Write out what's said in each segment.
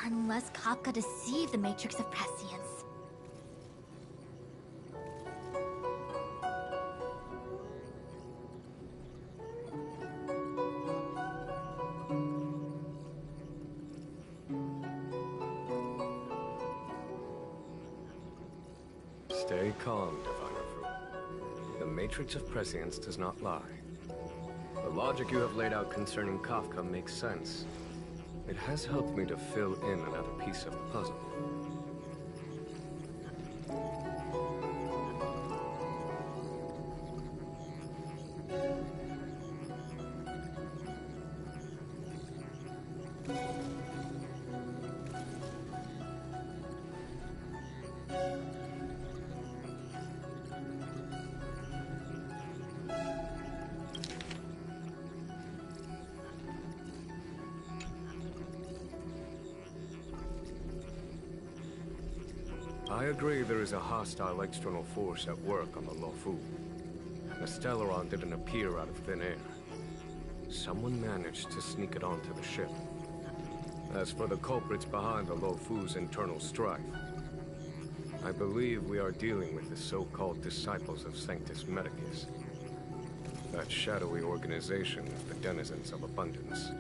Unless Kafka deceived the Matrix of Prescience. Stay calm, Diviner Fruit. The Matrix of Prescience does not lie. The logic you have laid out concerning Kafka makes sense. It has helped me to fill in another piece of the puzzle. I agree there is a hostile external force at work on the Luofu. The Stellaron didn't appear out of thin air. Someone managed to sneak it onto the ship. As for the culprits behind the Luofu's internal strife, I believe we are dealing with the so-called disciples of Sanctus Medicus. That shadowy organization of the denizens of abundance.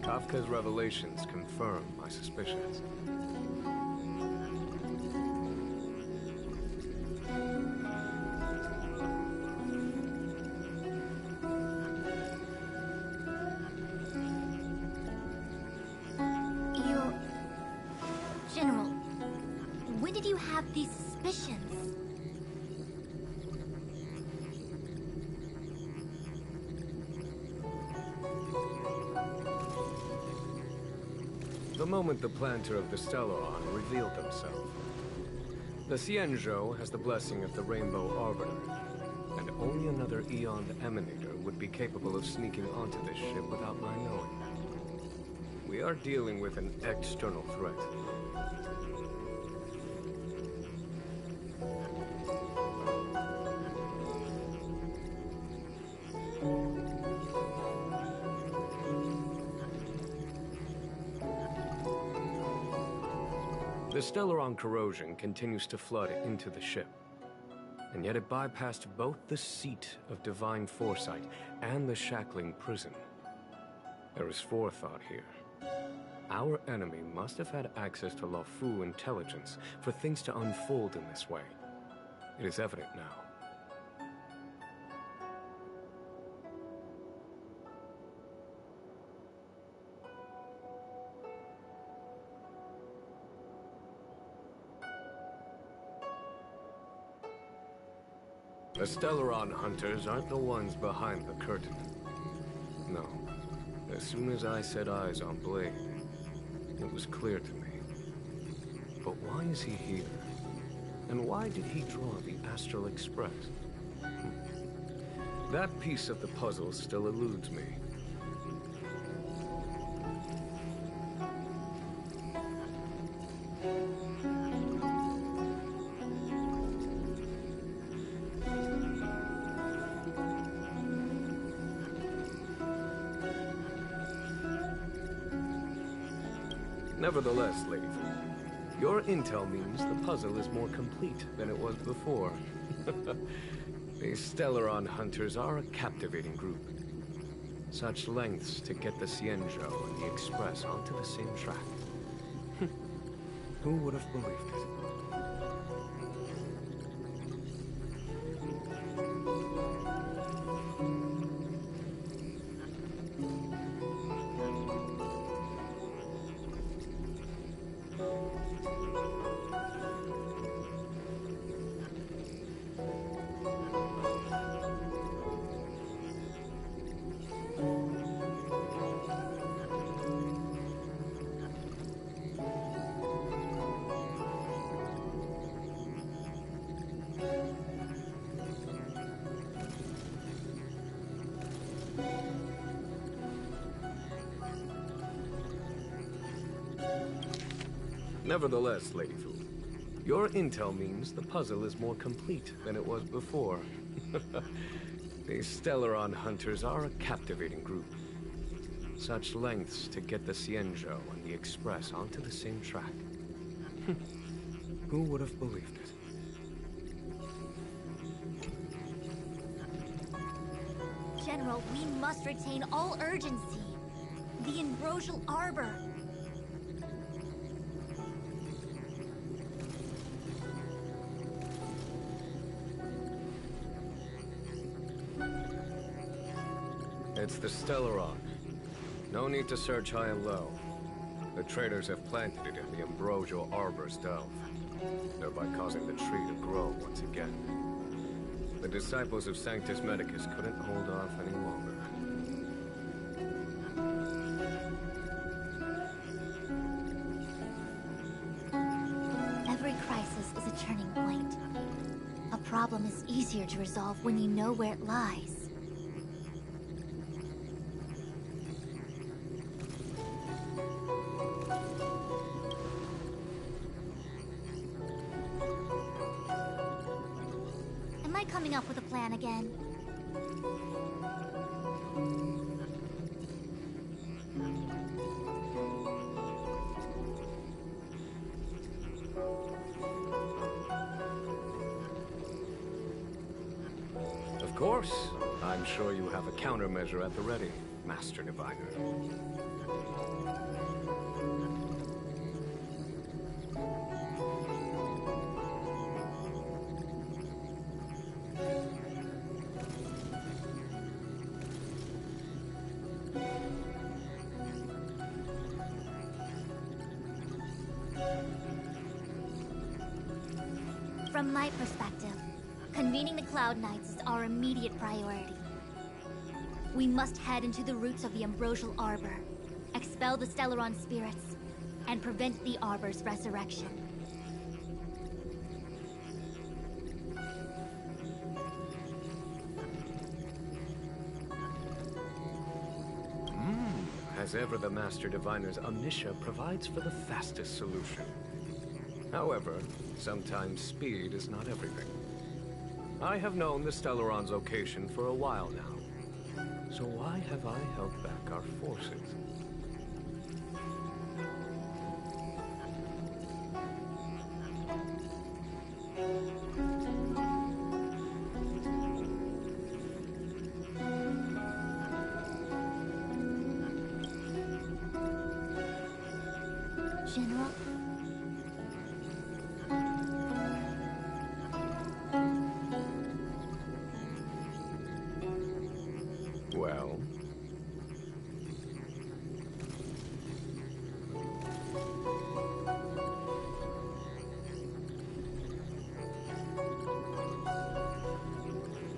Kafka's revelations confirm my suspicions. General, when did you have these suspicions? The moment the planter of the Stellaron revealed himself. The Xianzhou has the blessing of the Rainbow Arbiter, and only another Eon Emanator would be capable of sneaking onto this ship without my knowing. We are dealing with an external threat. The Stellaron corrosion continues to flood into the ship, and yet it bypassed both the seat of divine foresight and the shackling prison. There is forethought here. Our enemy must have had access to Luofu intelligence for things to unfold in this way. It is evident now. The Stellaron hunters aren't the ones behind the curtain. No. As soon as I set eyes on Blade, it was clear to me. But why is he here? And why did he draw the Astral Express? That piece of the puzzle still eludes me. Nevertheless, Lady Fu, your intel means the puzzle is more complete than it was before. These Stellaron hunters are a captivating group. Such lengths to get the Xianzhou and the Express onto the same track. Who would have believed it? Nevertheless, Lady Fu, your intel means the puzzle is more complete than it was before. These Stellaron hunters are a captivating group. Such lengths to get the Cienjo and the Express onto the same track. Who would have believed it? General, we must retain all urgency. The Ambrosial Arbor. It's the Stellaron. No need to search high and low. The traders have planted it in the Ambrosial Arbor's delve, thereby causing the tree to grow once again. The disciples of Sanctus Medicus couldn't hold off any longer. Every crisis is a turning point. A problem is easier to resolve when you know where it lies. Am I coming up with a plan again? Of course. I'm sure you have a countermeasure at the ready, Master Diviner. From my perspective, convening the Cloud Knights is our immediate priority. We must head into the roots of the Ambrosial Arbor, expel the Stellaron spirits, and prevent the Arbor's resurrection. As ever, the Master Diviner's omniscia provides for the fastest solution. However, sometimes speed is not everything. I have known the Stellaron's location for a while now. So why have I held back our forces? General? Well?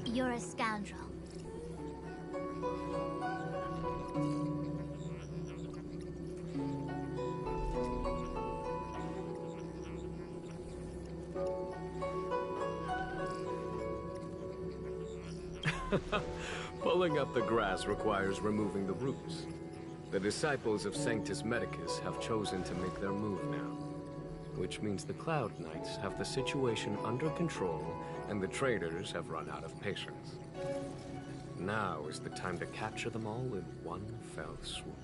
You're a scoundrel. Pulling up the grass requires removing the roots. The disciples of Sanctus Medicus have chosen to make their move now, which means the Cloud Knights have the situation under control and the traders have run out of patience. Now is the time to capture them all in one fell swoop.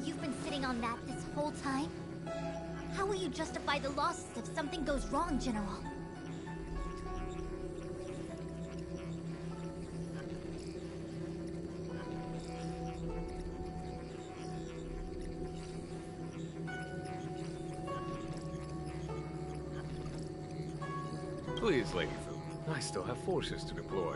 You've been sitting on that this whole time? How will you justify the losses if something goes wrong, General? Please, Lady Fu. I still have forces to deploy.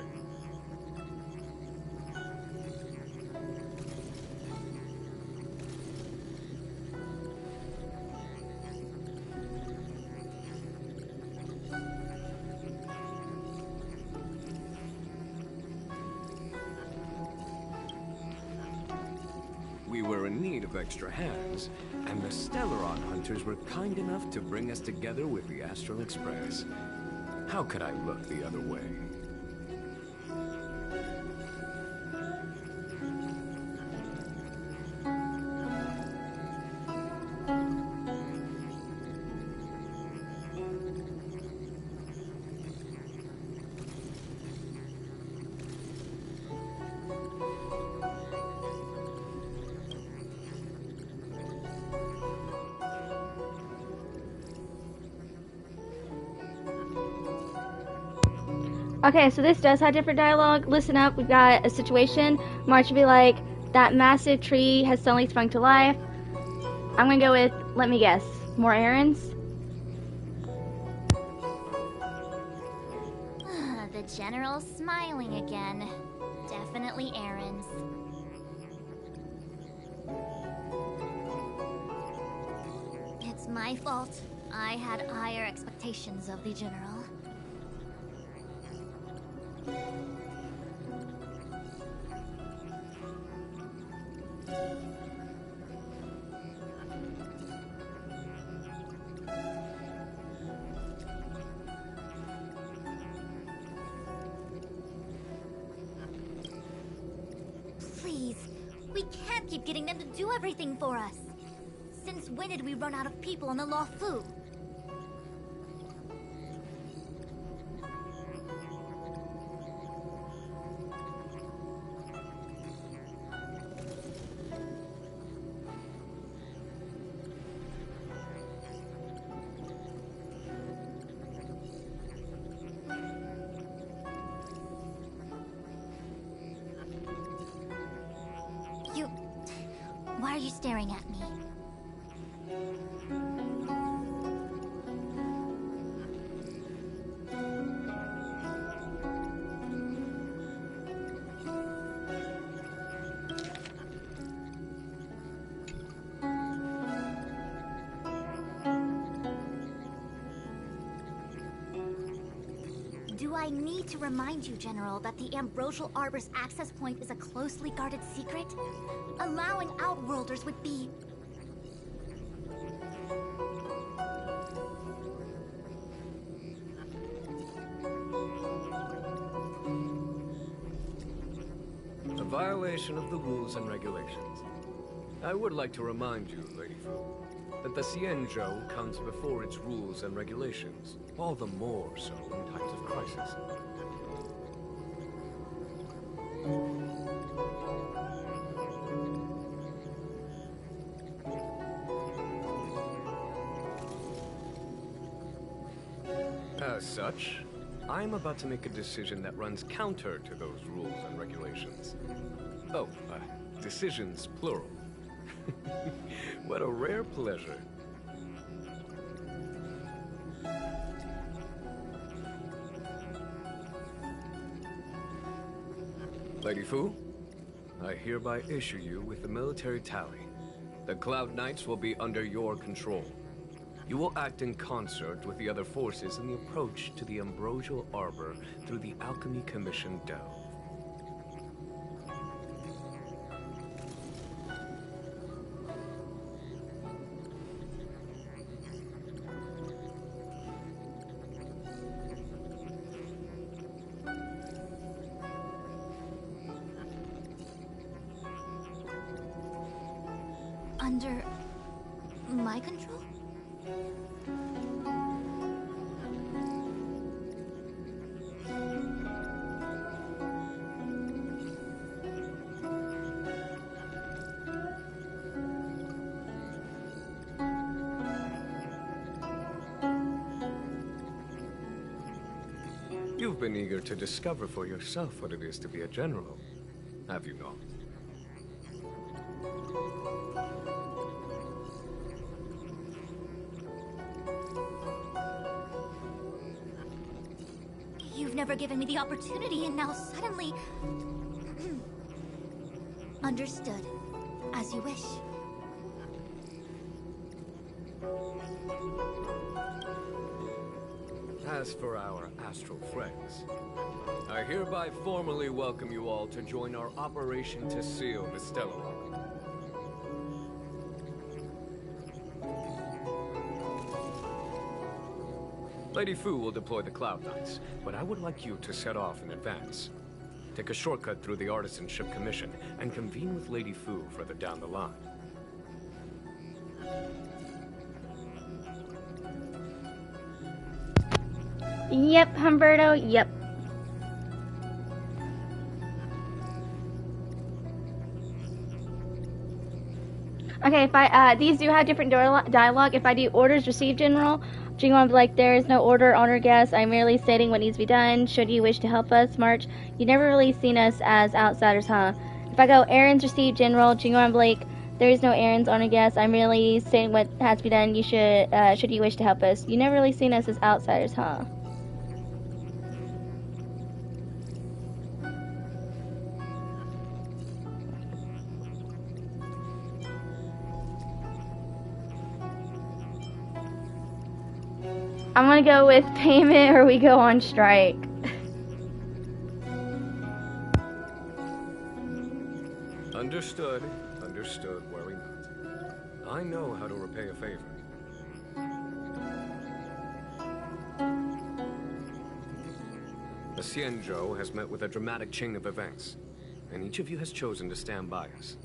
We were in need of extra hands, and the Stellaron hunters were kind enough to bring us together with the Astral Express. How could I look the other way? Okay, so this does have different dialogue. Listen up, we've got a situation. March would be like, that massive tree has suddenly sprung to life. I'm gonna go with, let me guess, more errands? The General's smiling again. Definitely errands. It's my fault. I had higher expectations of the General. Please, we can't keep getting them to do everything for us. Since when did we run out of people on the Luofu? Why are you staring at me? Do I need to remind you, General, that the Ambrosial Arbor's access point is a closely guarded secret? Allowing Outworlders would be... A violation of the rules and regulations. I would like to remind you, Lady Fu, that the Xianzhou comes before its rules and regulations, all the more so in times of crisis. As such, I'm about to make a decision that runs counter to those rules and regulations. Oh, decisions plural. What a rare pleasure. Lady Fu, I hereby issue you with the military tally. The Cloud Knights will be under your control. You will act in concert with the other forces in the approach to the Ambrosial Arbor through the Alchemy Commission Delve. Under my control? You've been eager to discover for yourself what it is to be a general, have you not? You've never given me the opportunity, and now suddenly... Understood. As you wish. As for our astral friends, I hereby formally welcome you all to join our operation to seal the Stellaron. Lady Fu will deploy the Cloud Knights, but I would like you to set off in advance. Take a shortcut through the Artisanship Commission and convene with Lady Fu further down the line. Yep, Humberto, yep. Okay, if I, these do have different dialogue. If I do orders received, General, Jingon will be like, there is no order, honor guests. I'm merely stating what needs to be done. Should you wish to help us, March. You never really seen us as outsiders, huh? If I go, errands received, General. Jingon will be like, there is no errands, honor guests. I'm merely stating what has to be done. You should you wish to help us. You never really seen us as outsiders, huh? I'm gonna go with payment or we go on strike. Understood. Understood. Worry not. I know how to repay a favor. The Xianzhou has met with a dramatic chain of events, and each of you has chosen to stand by us.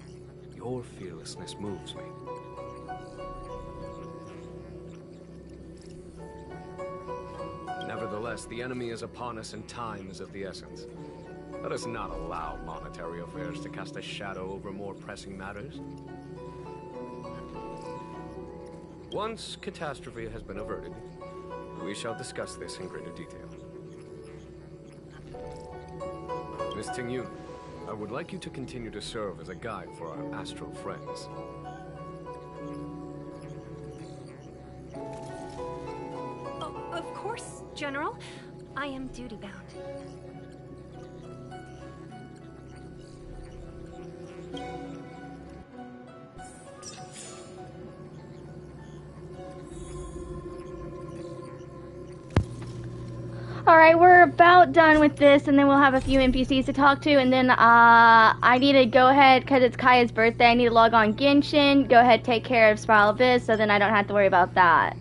Your fearlessness moves me. Nevertheless, the enemy is upon us and time is of the essence. Let us not allow monetary affairs to cast a shadow over more pressing matters. Once catastrophe has been averted, we shall discuss this in greater detail. Miss Tingyun, I would like you to continue to serve as a guide for our astral friends. Of course, General. I am duty-bound. Alright, we're about done with this, and then we'll have a few NPCs to talk to, and then I need to go ahead, because it's Kaya's birthday, I need to log on Genshin, go ahead, take care of Spiral Abyss, so then I don't have to worry about that.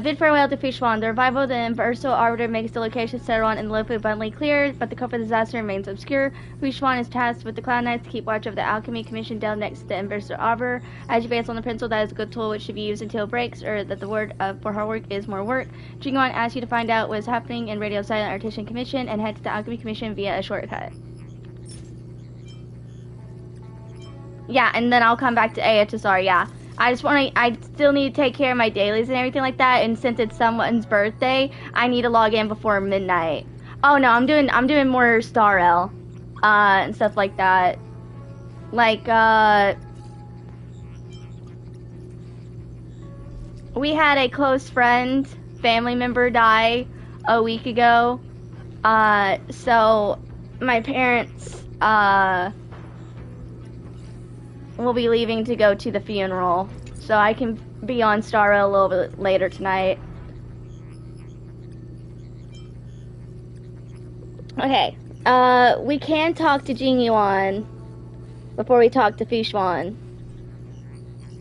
Bid farewell to Fishwan. The revival of the Universal Arbiter makes the location Stellaron and Lofu abundantly clear, but the cause of the disaster remains obscure. Fishwan is tasked with the Cloud Knights to keep watch over the Alchemy Commission down next to the Universal Arbiter. As you base on the principle that is a good tool which should be used until it breaks, or that the word for hard work is more work, Jingon asks you to find out what is happening in Radio Silent Artisan Commission and head to the Alchemy Commission via a shortcut. Yeah, and then I'll come back to Ayatasar, yeah. I still need to take care of my dailies and everything like that, and since it's someone's birthday, I need to log in before midnight. Oh no, I'm doing more Star L, and stuff like that. Like, we had a close friend, family member die a week ago, so my parents, will be leaving to go to the funeral, so I can be on Star a little bit later tonight. Okay, we can talk to Jing Yuan before we talk to Fishwan.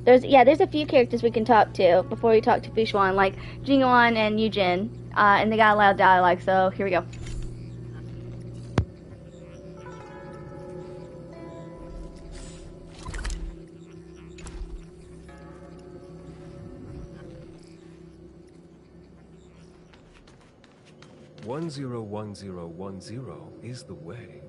There's a few characters we can talk to before we talk to Fishwan, like Jing Yuan and Yujin, and they got a loud dialogue, so here we go. One zero 1010 is the way.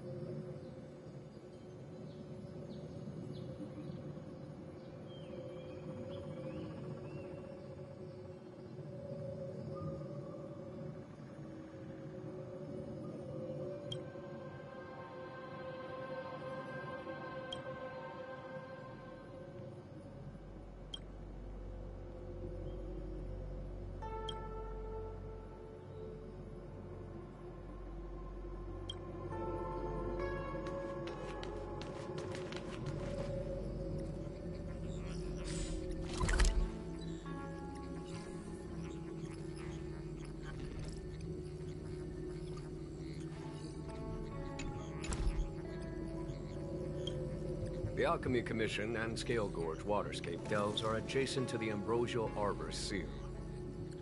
The Alchemy Commission and Scale Gorge Waterscape delves are adjacent to the Ambrosial Arbor Seal.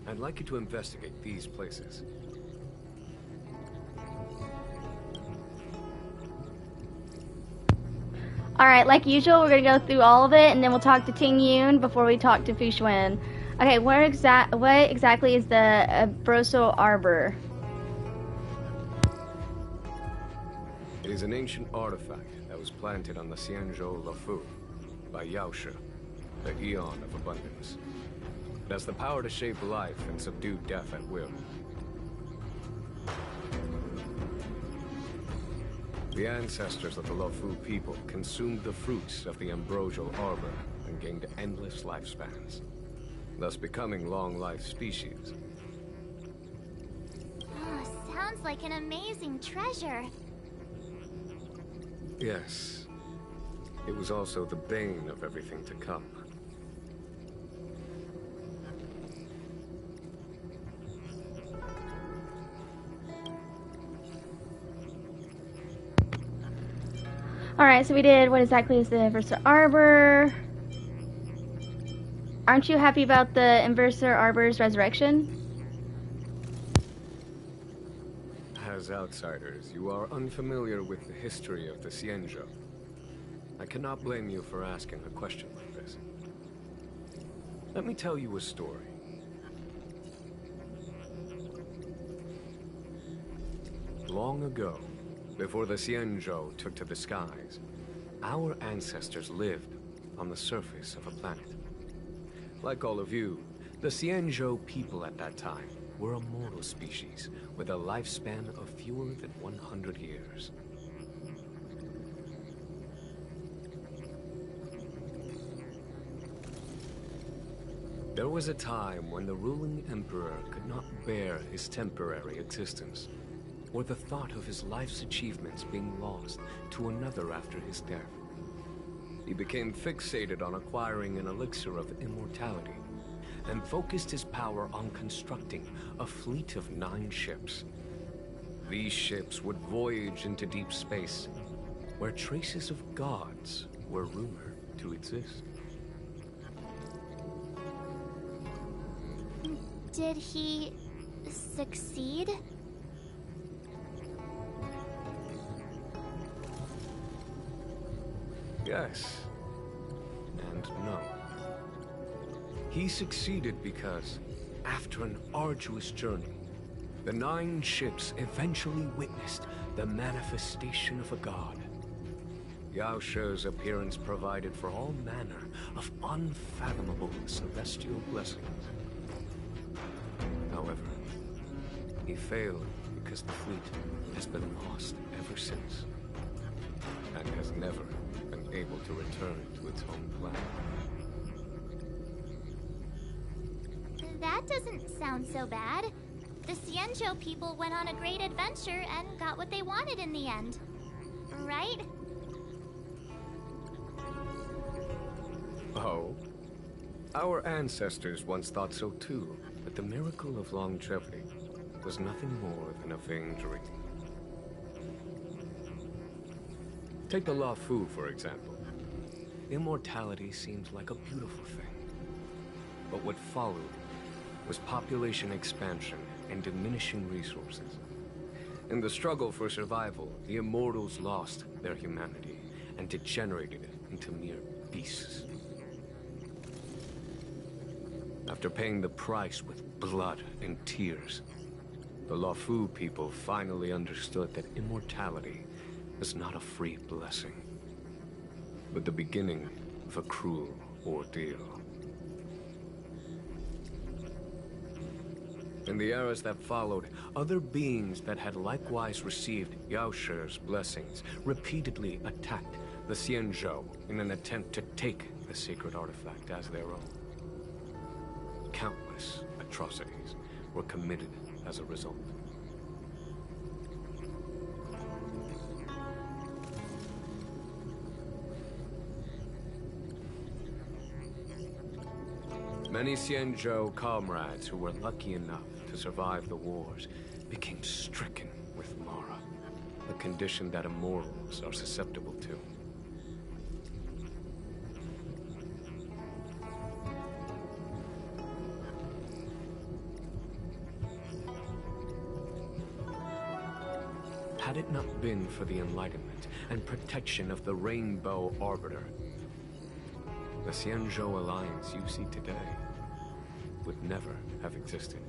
I'd like you to investigate these places. Alright, like usual, we're gonna go through all of it, and then we'll talk to Ting Yun before we talk to Fushwen. Okay, what exactly is the Ambrosial Arbor? It is an ancient artifact that was planted on the Xianzhou Lafu by Yaoshe, the Eon of Abundance. It has the power to shape life and subdue death at will. The ancestors of the Lofu people consumed the fruits of the ambrosial arbor and gained endless lifespans, thus becoming long-life species. Oh, sounds like an amazing treasure. Yes. It was also the bane of everything to come. Alright, so we did what exactly is the Inverser Arbor. Aren't you happy about the Inverser Arbor's resurrection? As outsiders, you are unfamiliar with the history of the Xianzhou. I cannot blame you for asking a question like this. Let me tell you a story. Long ago, before the Xianzhou took to the skies, our ancestors lived on the surface of a planet. Like all of you, the Xianzhou people at that time were a mortal species with a lifespan of fewer than 100 years. There was a time when the ruling emperor could not bear his temporary existence, or the thought of his life's achievements being lost to another after his death. He became fixated on acquiring an elixir of immortality, and focused his power on constructing a fleet of 9 ships. These ships would voyage into deep space, where traces of gods were rumored to exist. Did he succeed? Yes, and no. He succeeded because, after an arduous journey, the 9 ships eventually witnessed the manifestation of a god. Yao She's appearance provided for all manner of unfathomable celestial blessings. However, he failed because the fleet has been lost ever since, and has never been able to return to its home planet. That doesn't sound so bad. The Xianzhou people went on a great adventure and got what they wanted in the end. Right? Oh? Our ancestors once thought so too, but the miracle of longevity was nothing more than a vain dream. Take the Luofu, for example. Immortality seemed like a beautiful thing. But what followed was population expansion and diminishing resources. In the struggle for survival, the immortals lost their humanity and degenerated into mere beasts. After paying the price with blood and tears, the Luofu people finally understood that immortality is not a free blessing, but the beginning of a cruel ordeal. In the eras that followed, other beings that had likewise received Yao She's blessings repeatedly attacked the Xianzhou in an attempt to take the sacred artifact as their own. Countless atrocities were committed as a result. Many Xianzhou comrades who were lucky enough to survive the wars became stricken with Mara, a condition that immortals are susceptible to. Had it not been for the enlightenment and protection of the Rainbow Arbiter, the Xianzhou alliance you see today would never have existed.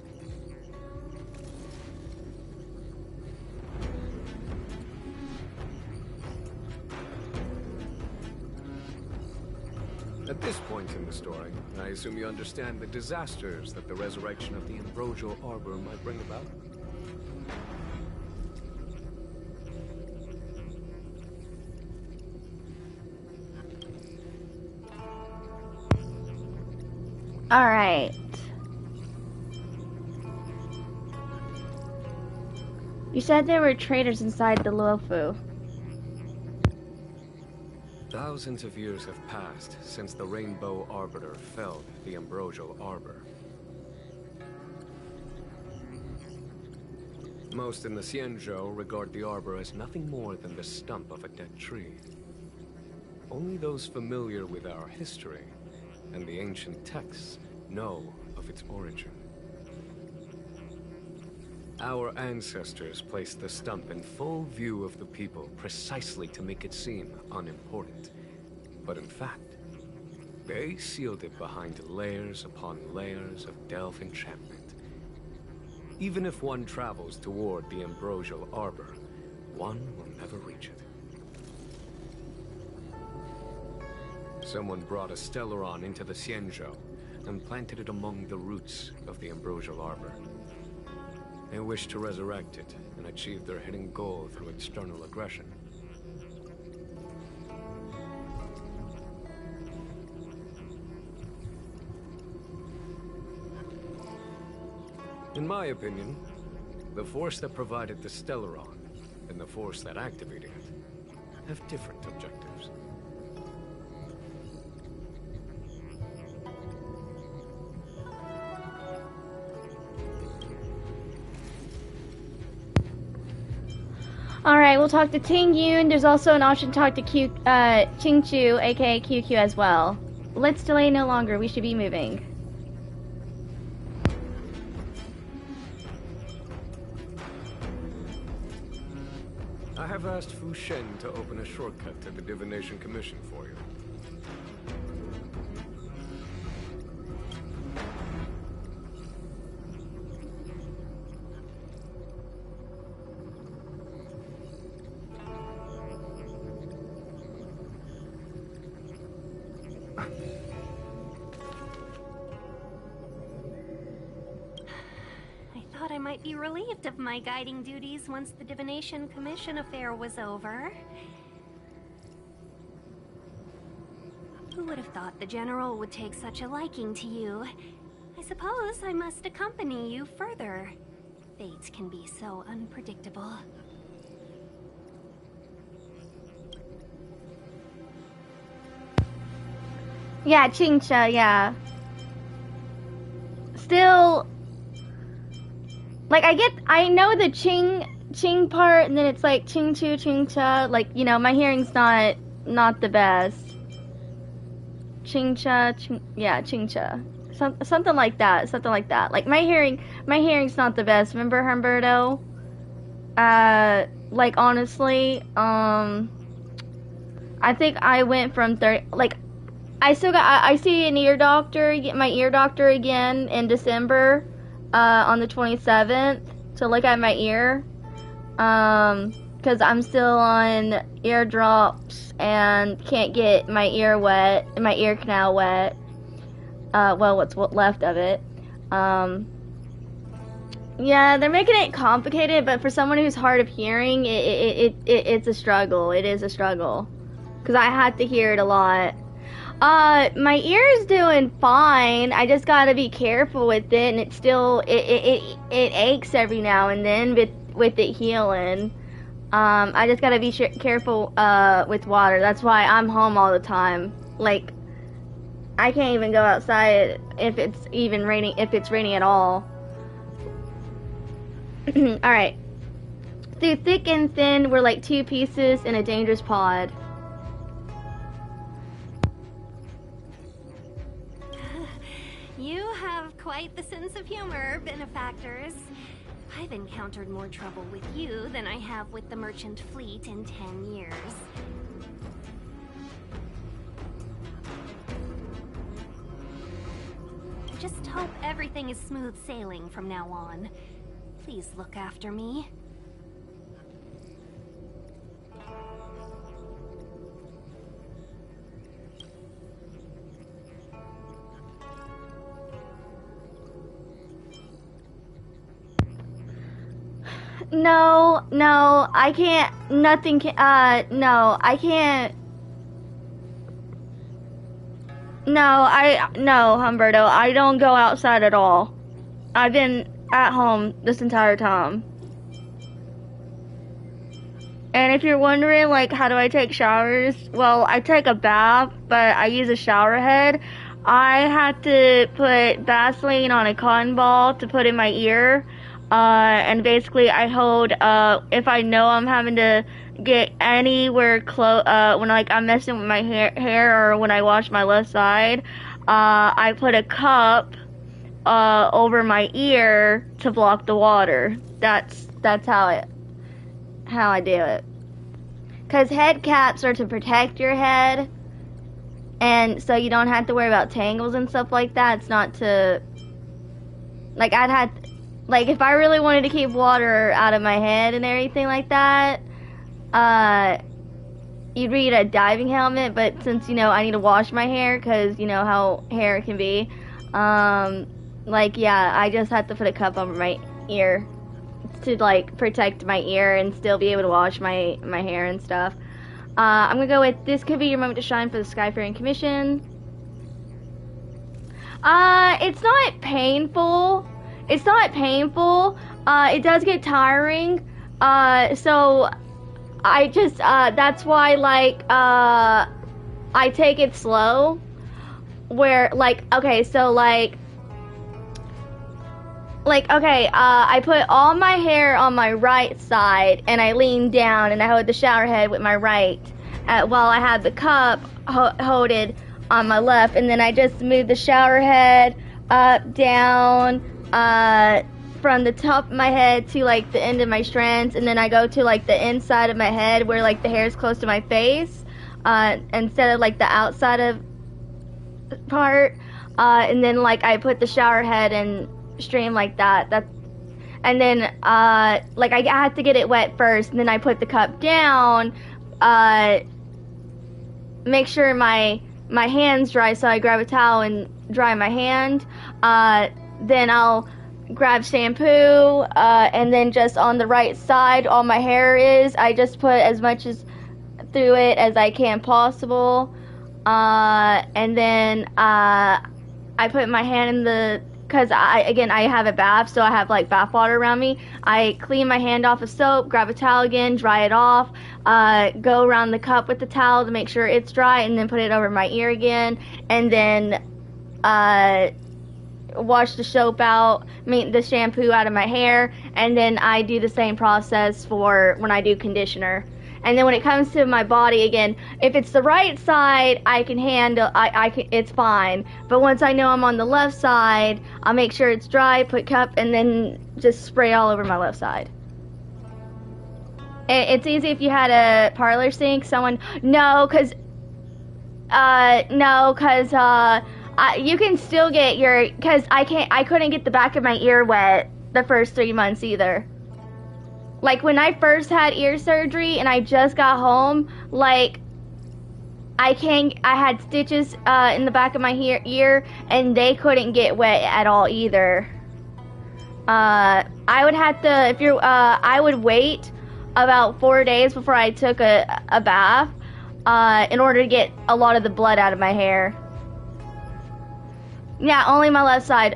At this point in the story, I assume you understand the disasters that the resurrection of the Ambrosial Arbor might bring about? Alright. You said there were traitors inside the Luofu. Thousands of years have passed since the Rainbow Arbiter felled the Ambrosial Arbor. Most in the Xianzhou regard the arbor as nothing more than the stump of a dead tree. Only those familiar with our history and the ancient texts know of its origin. Our ancestors placed the stump in full view of the people precisely to make it seem unimportant. But in fact, they sealed it behind layers upon layers of delve enchantment. Even if one travels toward the Ambrosial Arbor, one will never reach it. Someone brought a Stellaron into the Xianzhou and planted it among the roots of the Ambrosial Arbor. They wish to resurrect it and achieve their hidden goal through external aggression. In my opinion, the force that provided the Stellaron and the force that activated it have different objectives. Alright, we'll talk to Ting Yun. There's also an option to talk to Qing Chu, aka QQ as well. Let's delay no longer. We should be moving. I have asked Fu Shen to open a shortcut to the Divination Commission for you. I might be relieved of my guiding duties once the Divination Commission affair was over. Who would have thought the General would take such a liking to you? I suppose I must accompany you further. Fate can be so unpredictable. Yeah, Qingcha, yeah. Still... Like, I know the Qing part, and then it's like Qing Chu, Qing Cha. Like, you know, my hearing's not the best. Qing Cha, yeah, Qing Cha. Something like that. Like, my hearing's not the best. Remember, Humberto? Like, honestly, I think I went from 30, like, I see an ear doctor, my ear doctor again in December. On the 27th to look at my ear, because I'm still on ear drops and can't get my ear canal wet. Well, what's left of it. Yeah, they're making it complicated, but for someone who's hard of hearing, it's a struggle. It is a struggle, because I had to hear it a lot. My ear's doing fine. I just gotta be careful with it, and it still it aches every now and then with it healing. I just gotta be careful with water. That's why I'm home all the time. Like, I can't even go outside if it's even raining. If it's raining at all. All right. Through thick and thin, we're like two pieces in a dangerous pod. You have quite the sense of humor, benefactors. I've encountered more trouble with you than I have with the merchant fleet in 10 years. Just hope everything is smooth sailing from now on. Please look after me. No, I can't. Nothing can. No, I can't. No, Humberto, I don't go outside at all. I've been at home this entire time. And if you're wondering, like, how do I take showers? Well, I take a bath, but I use a shower head. I had to put Vaseline on a cotton ball to put in my ear. And basically I hold, if I know I'm having to get anywhere close, when, like, I'm messing with my hair or when I wash my left side, I put a cup, over my ear to block the water. That's how I do it. 'Cause head caps are to protect your head, and so you don't have to worry about tangles and stuff like that. It's not to, like, like, if I really wanted to keep water out of my head and everything like that, you'd need a diving helmet, but since, you know, I need to wash my hair, 'cause you know how hair can be, like, yeah, I just have to put a cup over my ear to, like, protect my ear and still be able to wash my hair and stuff. I'm gonna go with, this could be your moment to shine for the Skyfaring Commission. It's not painful. It's not painful. It does get tiring. So I just, that's why, like, I take it slow. Where, like, okay, so, okay, I put all my hair on my right side, and I lean down, and I hold the shower head with my right, while I have the cup holded on my left, and then I just move the shower head up, down, from the top of my head to, like, the end of my strands, and then I go to, like, the inside of my head where, like, the hair is close to my face, instead of, like, the outside of part, and then, like, I put the shower head and stream like that. And then, like, I have to get it wet first, and then I put the cup down, make sure my hand's dry, so I grab a towel and dry my hand, then I'll grab shampoo, and then just on the right side, all my hair is, I just put as much as through it as I can possible, and then, I put my hand in the, because I have a bath, so I have, like, bath water around me. I clean my hand off with soap, grab a towel again, dry it off, go around the cup with the towel to make sure it's dry, and then put it over my ear again, and then wash the soap out, the shampoo out of my hair, and then I do the same process for when I do conditioner. And then when it comes to my body, again, if it's the right side, I can handle, it's fine. But once I know I'm on the left side, I'll make sure it's dry, put cup, and then just spray all over my left side. It's easy if you had a parlor sink, no, cause you can still get cause I couldn't get the back of my ear wet the first 3 months either. Like, when I first had ear surgery and I just got home, like, I had stitches in the back of my ear, and they couldn't get wet at all either. I would have to, I would wait about 4 days before I took a bath, in order to get a lot of the blood out of my hair. Yeah, only my left side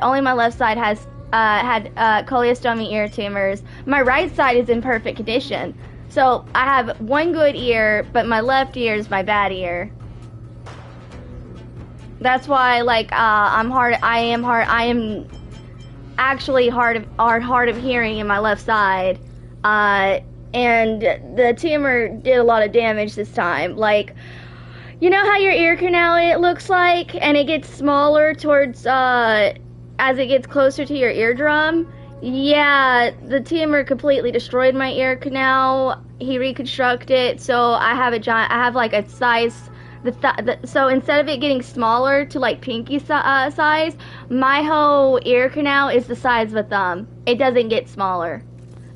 has had cholesteatoma ear tumors. My right side is in perfect condition. So I have one good ear, but my left ear is my bad ear. That's why, like, I am actually hard of hearing in my left side. And the tumor did a lot of damage this time. Like, you know how your ear canal it looks like, and it gets smaller towards as it gets closer to your eardrum? Yeah, the tumor completely destroyed my ear canal. He reconstructed it, so I have like a size, so instead of it getting smaller to like pinky size, my whole ear canal is the size of a thumb. It doesn't get smaller.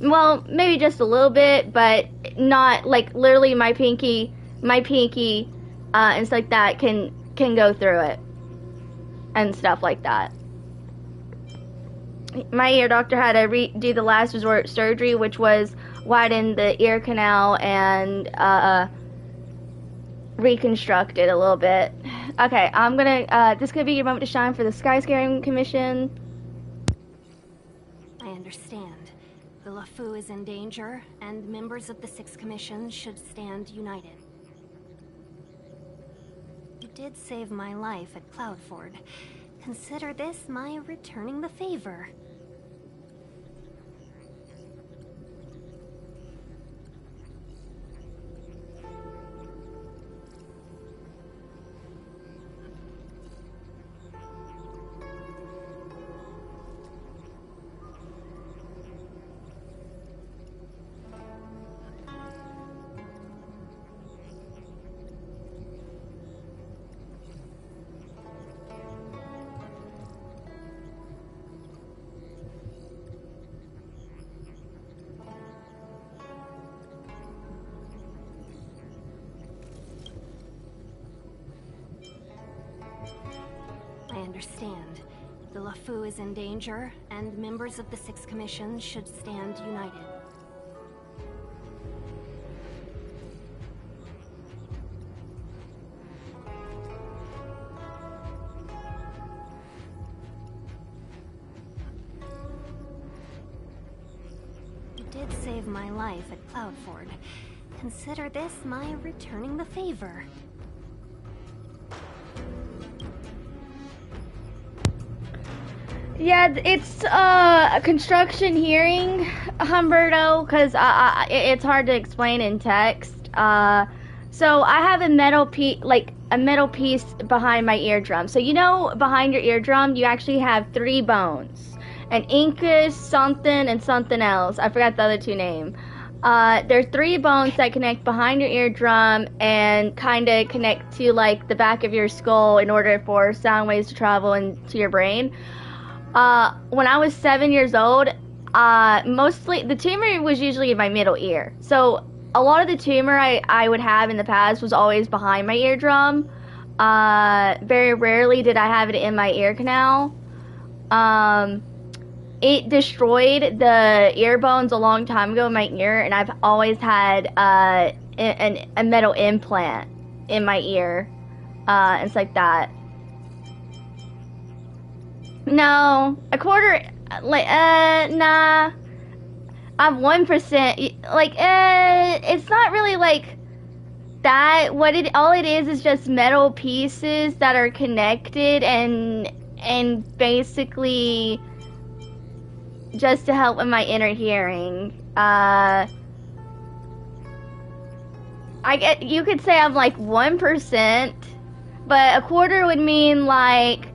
Well, maybe just a little bit, but not, like, literally my pinky, and stuff like that can go through it, and stuff like that. my ear doctor had to do the last resort surgery, which was widen the ear canal and reconstruct it a little bit. Okay, I'm gonna, this could be your moment to shine for the Skyscaring Commission. I understand. The LeFou is in danger, and members of the Sixth Commission should stand united. You did save my life at Cloudford. Consider this my returning the favor. I understand. The LeFou is in danger, and members of the Sixth Commission should stand united. You did save my life at Cloudford. Consider this my returning the favor. Yeah, it's a construction hearing, Humberto, because it's hard to explain in text. So I have a metal piece behind my eardrum. So you know, behind your eardrum, you actually have 3 bones, an incus, something, and something else. I forgot the other 2 names. There's 3 bones that connect behind your eardrum and kind of connect to like the back of your skull in order for sound waves to travel into your brain. When I was 7 years old, mostly the tumor was usually in my middle ear. So a lot of the tumor I would have in the past was always behind my eardrum. Very rarely did I have it in my ear canal. It destroyed the ear bones a long time ago in my ear, and I've always had a metal implant in my ear. It's like that. No, a quarter, nah. I'm 1%. Like, it's not really like that. All it is just metal pieces that are connected and basically just to help with my inner hearing. You could say I'm like 1%, but a quarter would mean like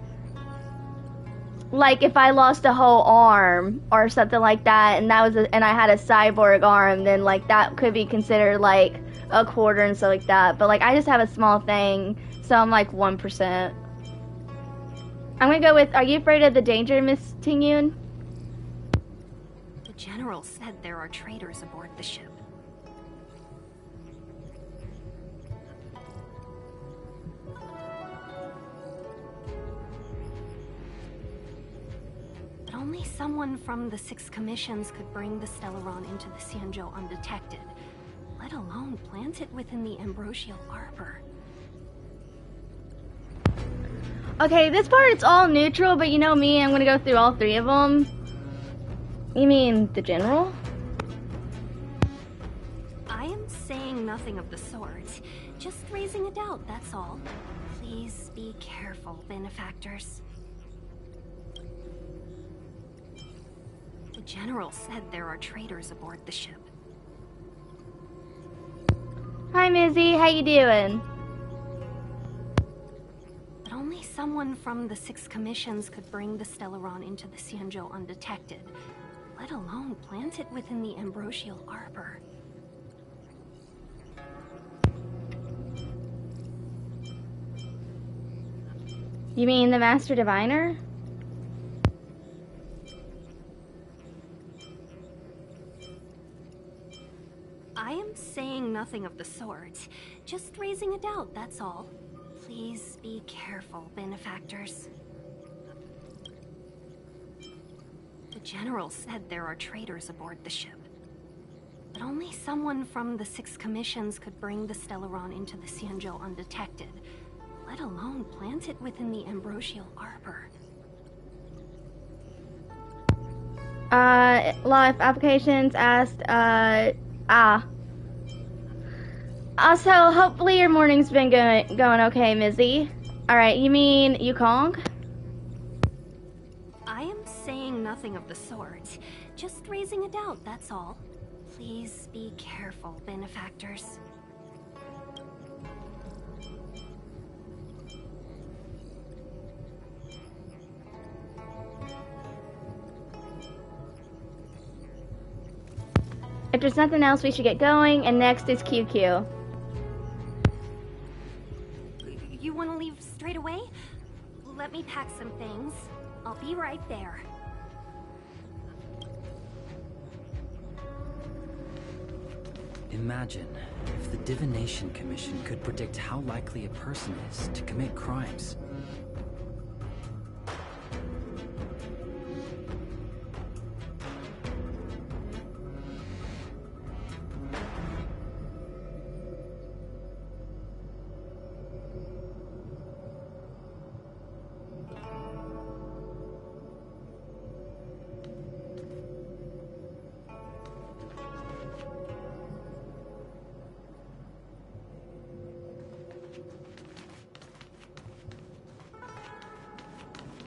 if I lost a whole arm or something like that, and and I had a cyborg arm, then like that could be considered like a quarter and stuff like that. But like I just have a small thing, so I'm like 1%. I'm gonna go with, are you afraid of the danger, Miss Tingyun? The General said there are traitors aboard the ship. But only someone from the Six Commissions could bring the Stellaron into the Xianzhou undetected, let alone plant it within the Ambrosial Arbor. Okay, this part it's all neutral, but you know me, I'm gonna go through all 3 of them. You mean the General? I am saying nothing of the sort. Just raising a doubt, that's all. Please be careful, benefactors. The General said there are traitors aboard the ship. Hi, Mizzy. How you doing? But only someone from the Six Commissions could bring the Stellaron into the Xianzhou undetected, let alone plant it within the Ambrosial Arbor. You mean the Master Diviner? I am saying nothing of the sort. Just raising a doubt, that's all. Please be careful, benefactors. General said there are traitors aboard the ship. But only someone from the 6 commissions could bring the Stellaron into the Xianzhou undetected, let alone plant it within the Ambrosial Arbor. Life applications asked, Also, hopefully your morning's been going okay, Mizzy. Alright, you mean Yukong? I am saying nothing of the sort. Just raising a doubt, that's all. Please be careful, benefactors. If there's nothing else, we should get going, and next is QQ. You want to leave straight away? Let me pack some things. I'll be right there. Imagine if the Divination Commission could predict how likely a person is to commit crimes.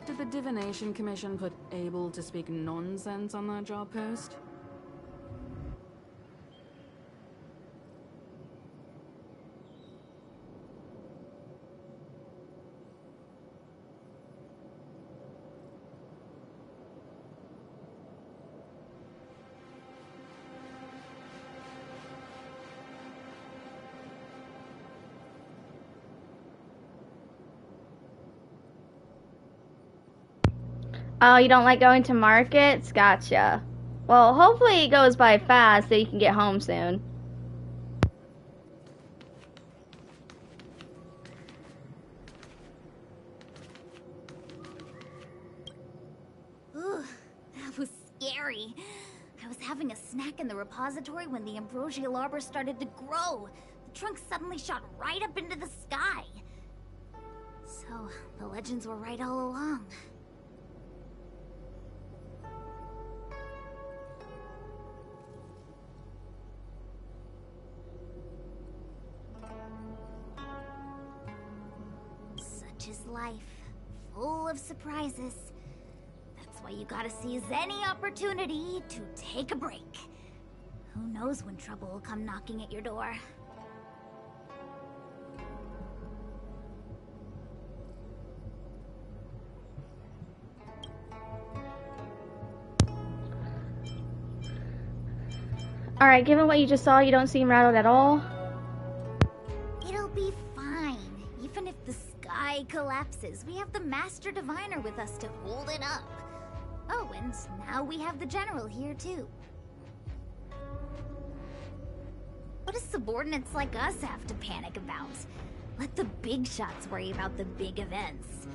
Did the Divination Commission put able to speak nonsense on their job post? Oh, you don't like going to markets? Gotcha. Well, hopefully it goes by fast so you can get home soon. Ooh, that was scary. I was having a snack in the repository when the Ambrosial Arbor started to grow. The trunk suddenly shot right up into the sky. So, the legends were right all along. Such is life, full of surprises. That's why you gotta seize any opportunity to take a break. Who knows when trouble will come knocking at your door. Alright, given what you just saw, you don't seem rattled at all. It'll be fine. Even if the sky collapses, we have the Master Diviner with us to hold it up. Oh, and now we have the General here, too. What do subordinates like us have to panic about? Let the big shots worry about the big events.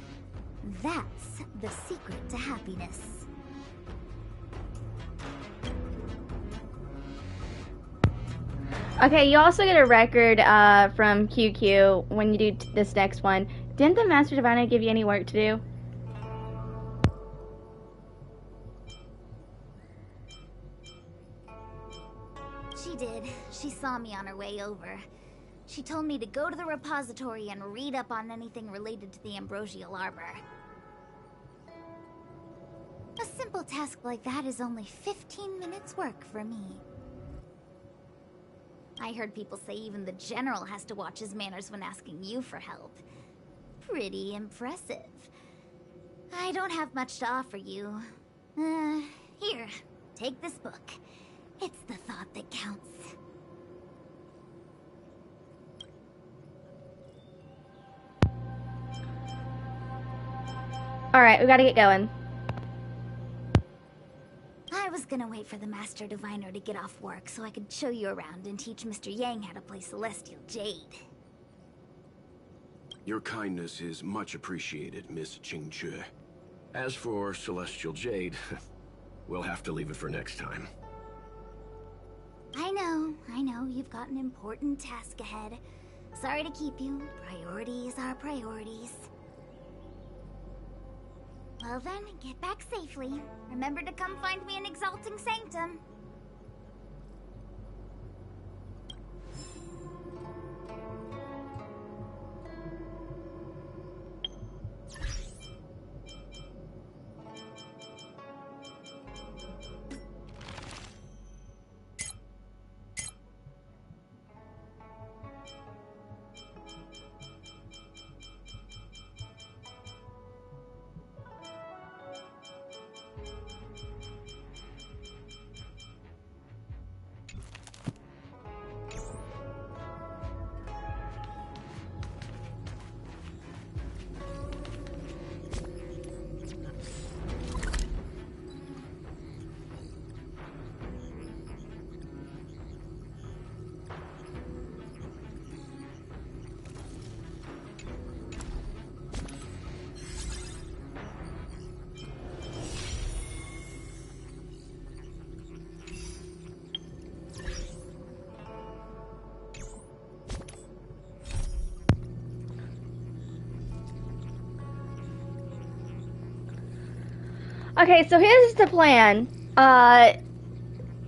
That's the secret to happiness. Okay, you also get a record from QQ when you do this next one. Didn't the Master Diviner give you any work to do? She did. She saw me on her way over. She told me to go to the repository and read up on anything related to the Ambrosial Arbor. A simple task like that is only 15 minutes work for me. I heard people say even the General has to watch his manners when asking you for help. Pretty impressive. I don't have much to offer you. Here, take this book. It's the thought that counts. Alright, we gotta get going. I was gonna wait for the Master Diviner to get off work so I could show you around and teach Mr. Yang how to play Celestial Jade. Your kindness is much appreciated, Miss Qingque. As for Celestial Jade, We'll have to leave it for next time. I know, you've got an important task ahead. Sorry to keep you. Priorities are priorities. Well then, get back safely. Remember to come find me in Exalting Sanctum. Okay, so here's the plan. I'm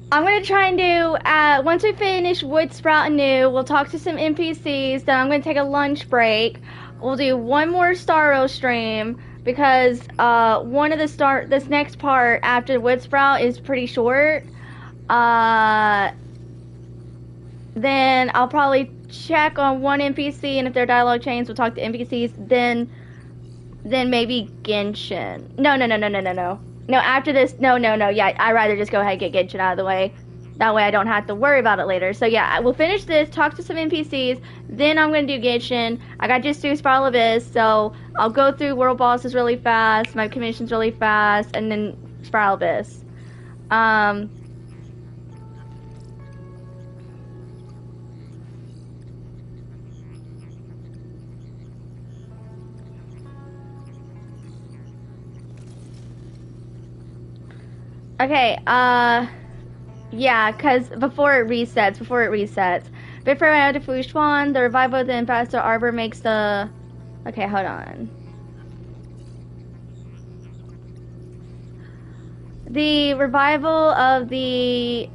gonna try and do, once we finish Wood Sprout anew, we'll talk to some NPCs, then I'm gonna take a lunch break. We'll do one more Starro stream, because, this next part after Wood Sprout is pretty short. Then I'll probably check on one NPC, and if their dialogue changes, we'll talk to NPCs, then maybe Genshin. No. No, after this, no. Yeah, I'd rather just go ahead and get Genshin out of the way. That way I don't have to worry about it later. So yeah, we'll finish this, talk to some NPCs, then I'm going to do Genshin. I got just do Spiral Abyss, so I'll go through World Bosses really fast, my commissions really fast, and then Spiral Abyss. Okay, yeah, because before it resets. Before I add to Fushuan, the revival of the Ambassador Arbor makes the... Okay, hold on. The revival of the...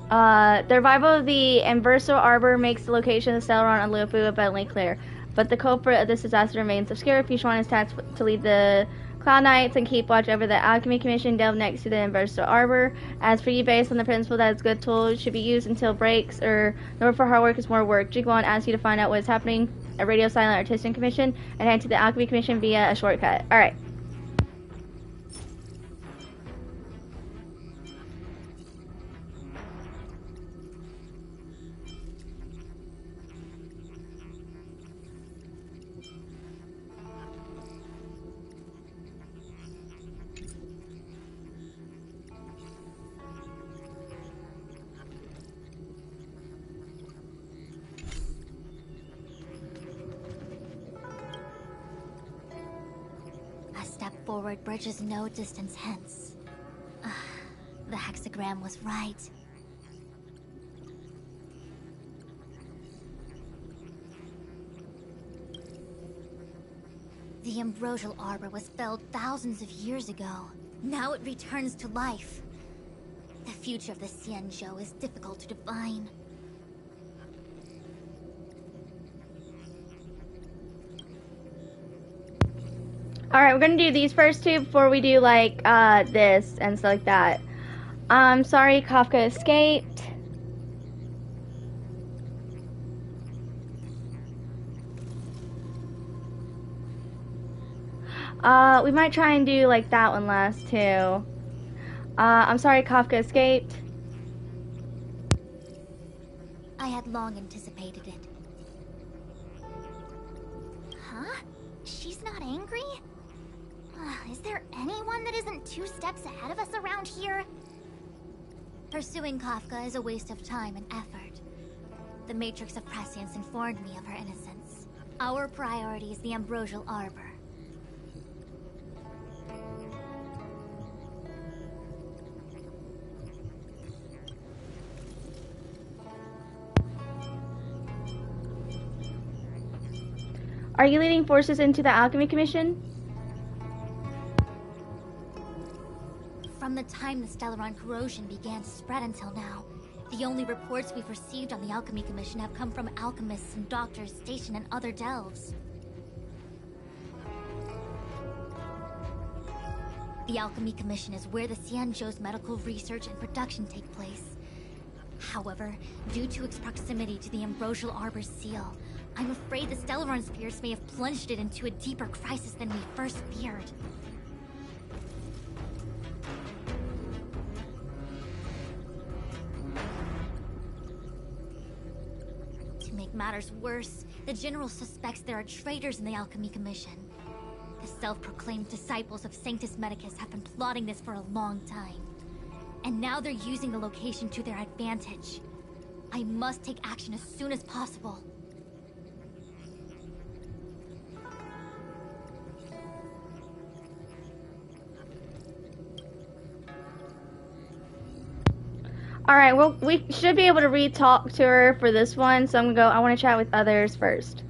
the revival of the Ambassador Arbor makes the location of Celeron and Luofu abundantly clear. But the culprit of this disaster remains obscure. Fushuan is tasked to lead the Cloud Knights and keep watch over the Alchemy Commission delved next to the Ambassador Arbor. As for you, based on the principle that it's good tool should be used until breaks, or nor for hard work is more work. Jiguan asks you to find out what is happening at Radio Silent Artisan Commission and head to the Alchemy Commission via a shortcut. Alright. Forward bridge is no distance hence. The hexagram was right. The Ambrosial Arbor was felled thousands of years ago. Now it returns to life. The future of the Xianzhou is difficult to define. Alright, we're gonna do these first two before we do, like, this and stuff like that. Sorry, Kafka escaped. We might try and do, like, that one last, too. I'm sorry, Kafka escaped. I had long anticipated it. Huh? She's not angry? Is there anyone that isn't 2 steps ahead of us around here? Pursuing Kafka is a waste of time and effort. The Matrix of Prescience informed me of her innocence. Our priority is the Ambrosial Arbor. Are you leading forces into the Alchemy Commission? From the time the Stellaron corrosion began to spread until now, the only reports we've received on the Alchemy Commission have come from alchemists and doctors stationed in other delves. The Alchemy Commission is where the Xianzhou's medical research and production take place. However, due to its proximity to the Ambrosial Arbor's seal, I'm afraid the Stellaron spirits may have plunged it into a deeper crisis than we first feared. To make matters worse, the General suspects there are traitors in the Alchemy Commission. The self-proclaimed disciples of Sanctus Medicus have been plotting this for a long time. And now they're using the location to their advantage. I must take action as soon as possible. Alright, well, we should be able to re-talk to her for this one, so I want to chat with others first.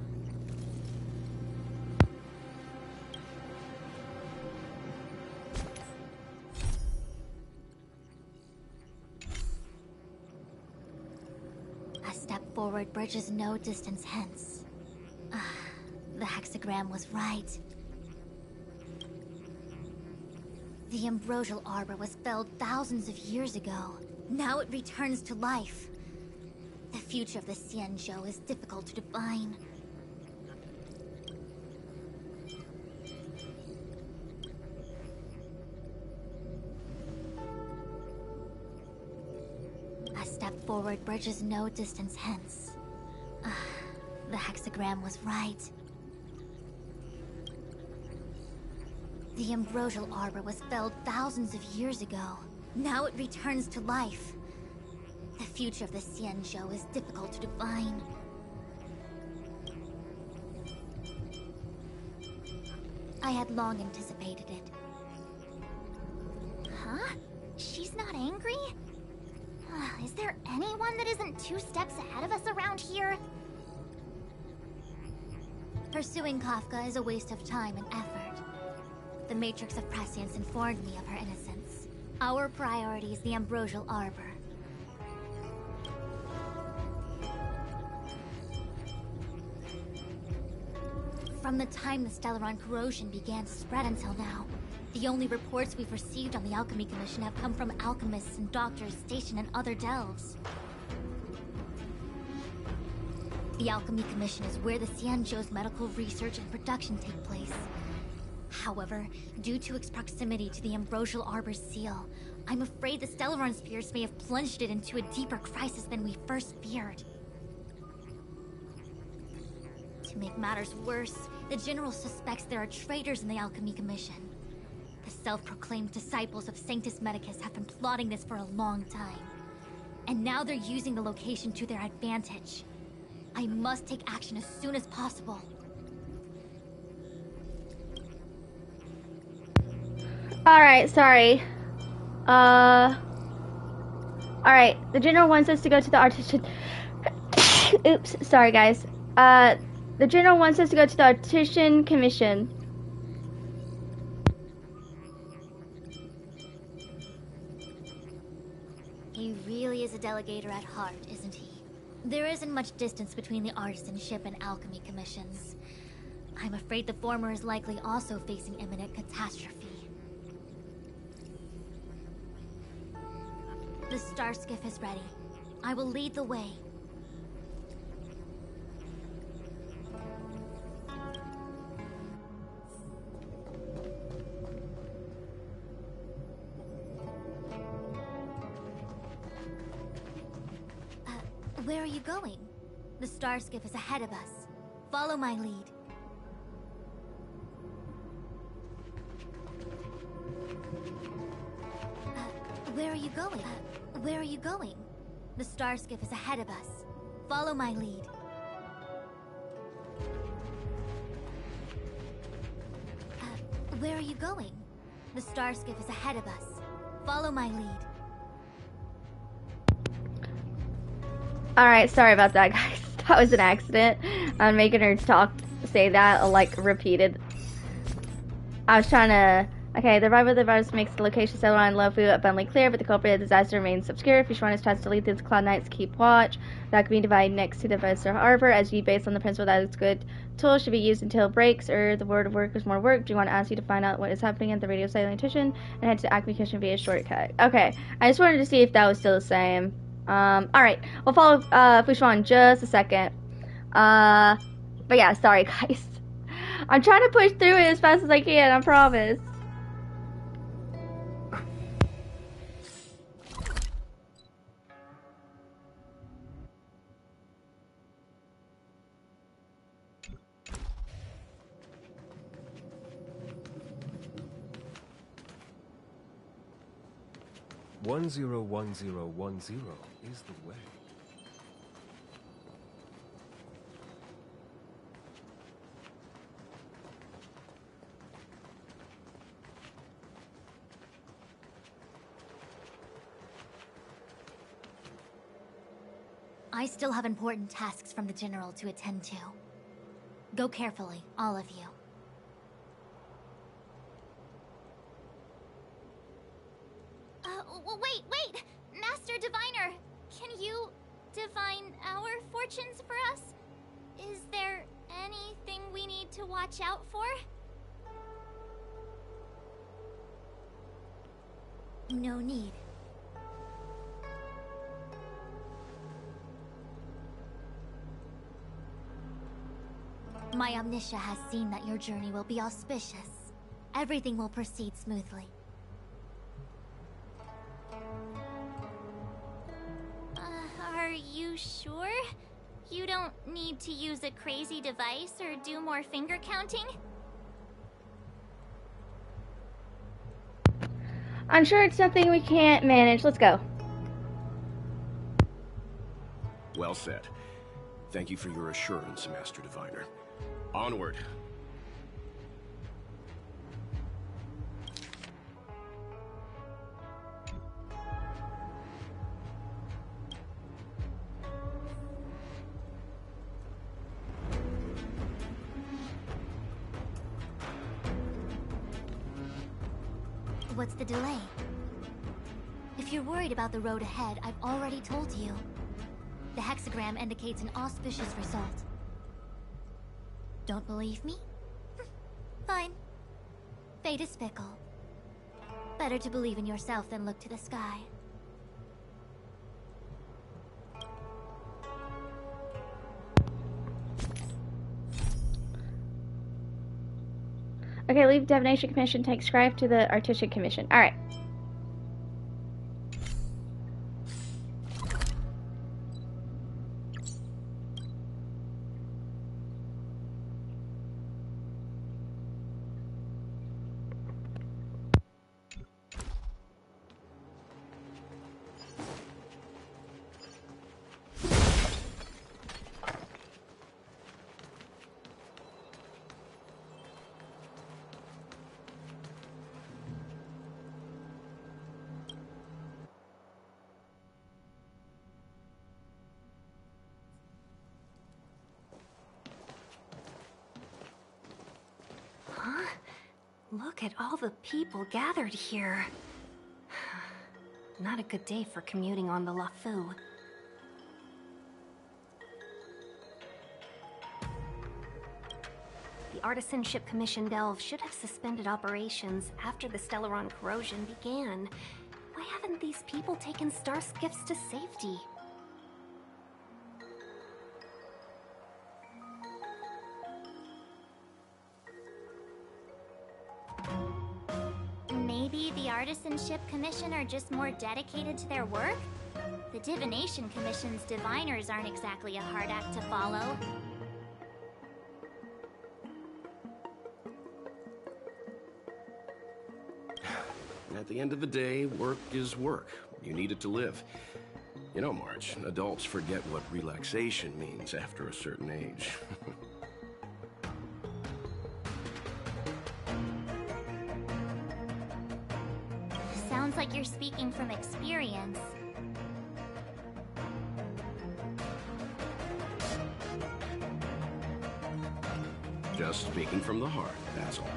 A step forward bridges no distance hence. The hexagram was right. The Ambrosial Arbor was felled thousands of years ago. Now it returns to life. The future of the Xianzhou is difficult to define. A step forward bridges no distance hence. The hexagram was right. The Ambrosial Arbor was felled thousands of years ago. Now it returns to life. The future of the Xianzhou is difficult to define. I had long anticipated it. Huh? She's not angry? Is there anyone that isn't 2 steps ahead of us around here? Pursuing Kafka is a waste of time and effort. The Matrix of Prescience informed me of her innocence. Our priority is the Ambrosial Arbor. From the time the Stellaron corrosion began to spread until now, the only reports we've received on the Alchemy Commission have come from alchemists and doctors stationed in other delves. The Alchemy Commission is where the Xianzhou's medical research and production take place. However, due to its proximity to the Ambrosial Arbor's seal, I'm afraid the Stellaron spirits may have plunged it into a deeper crisis than we first feared. To make matters worse, the General suspects there are traitors in the Alchemy Commission. The self-proclaimed disciples of Sanctus Medicus have been plotting this for a long time. And now they're using the location to their advantage. I must take action as soon as possible. Alright, sorry. Alright, the General wants us to go to the Artisan... Oops, sorry guys. The General wants us to go to the Artisan Commission. He really is a delegator at heart, isn't he? There isn't much distance between the Artisanship and Alchemy Commissions. I'm afraid the former is likely also facing imminent catastrophe. The star skiff is ready. I will lead the way. Where are you going? The star skiff is ahead of us. Follow my lead. Where are you going? Where are you going? The star skiff is ahead of us. Follow my lead. Where are you going? The star skiff is ahead of us. Follow my lead. Alright, sorry about that, guys. That was an accident. I'm making her talk say that, like, repeated. I was trying to... Okay, the revival of the virus makes the location Stellaron and Lofu abundantly clear, but the culprit of the disaster remains obscure. If Fishwan's tries to lead these Cloud Knights, keep watch. That could be divided next to the Vessel Harbor, as you based on the principle that it's good tool should be used until it breaks, or the word of work is more work. Do you want to ask you to find out what is happening at the radio salutation and head to Acme Kitchen via shortcut? Okay, I just wanted to see if that was still the same. Alright, we'll follow Fishwan in just a second. But yeah, sorry guys. I'm trying to push through it as fast as I can, I promise. One zero one zero is the way. I still have important tasks from the General to attend to. Go carefully, all of you. Wait! Master Diviner! Can you divine our fortunes for us? Is there anything we need to watch out for? No need. My Omniscia has seen that your journey will be auspicious. Everything will proceed smoothly. Are you sure? You don't need to use a crazy device or do more finger counting? I'm sure it's something we can't manage. Let's go. Well said. Thank you for your assurance, Master Diviner. Onward. What's the delay? If you're worried about the road ahead, I've already told you. The hexagram indicates an auspicious result. Don't believe me? Fine. Fate is fickle. Better to believe in yourself than look to the sky. Okay, leave Divination Commission, take scribe to the Artistic Commission. Alright. Look at all the people gathered here. Not a good day for commuting on the LaFu. The Artisanship Commission Delve should have suspended operations after the Stellaron corrosion began. Why haven't these people taken star skiffs to safety? Maybe the Artisanship Commission are just more dedicated to their work? The Divination Commission's diviners aren't exactly a hard act to follow. At the end of the day, work is work. You need it to live. You know, March, adults forget what relaxation means after a certain age. Sounds like you're speaking from experience. Just speaking from the heart, that's all.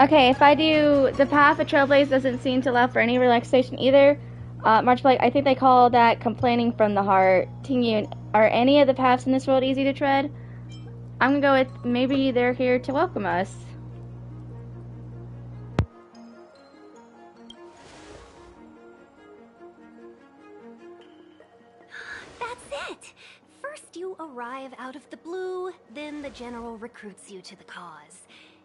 Okay, if I do the path of Trailblaze doesn't seem to allow for any relaxation either. Marchblade, I think they call that complaining from the heart. Tingyun, are any of the paths in this world easy to tread? I'm gonna go with maybe they're here to welcome us. That's it! First you arrive out of the blue, then the general recruits you to the cause.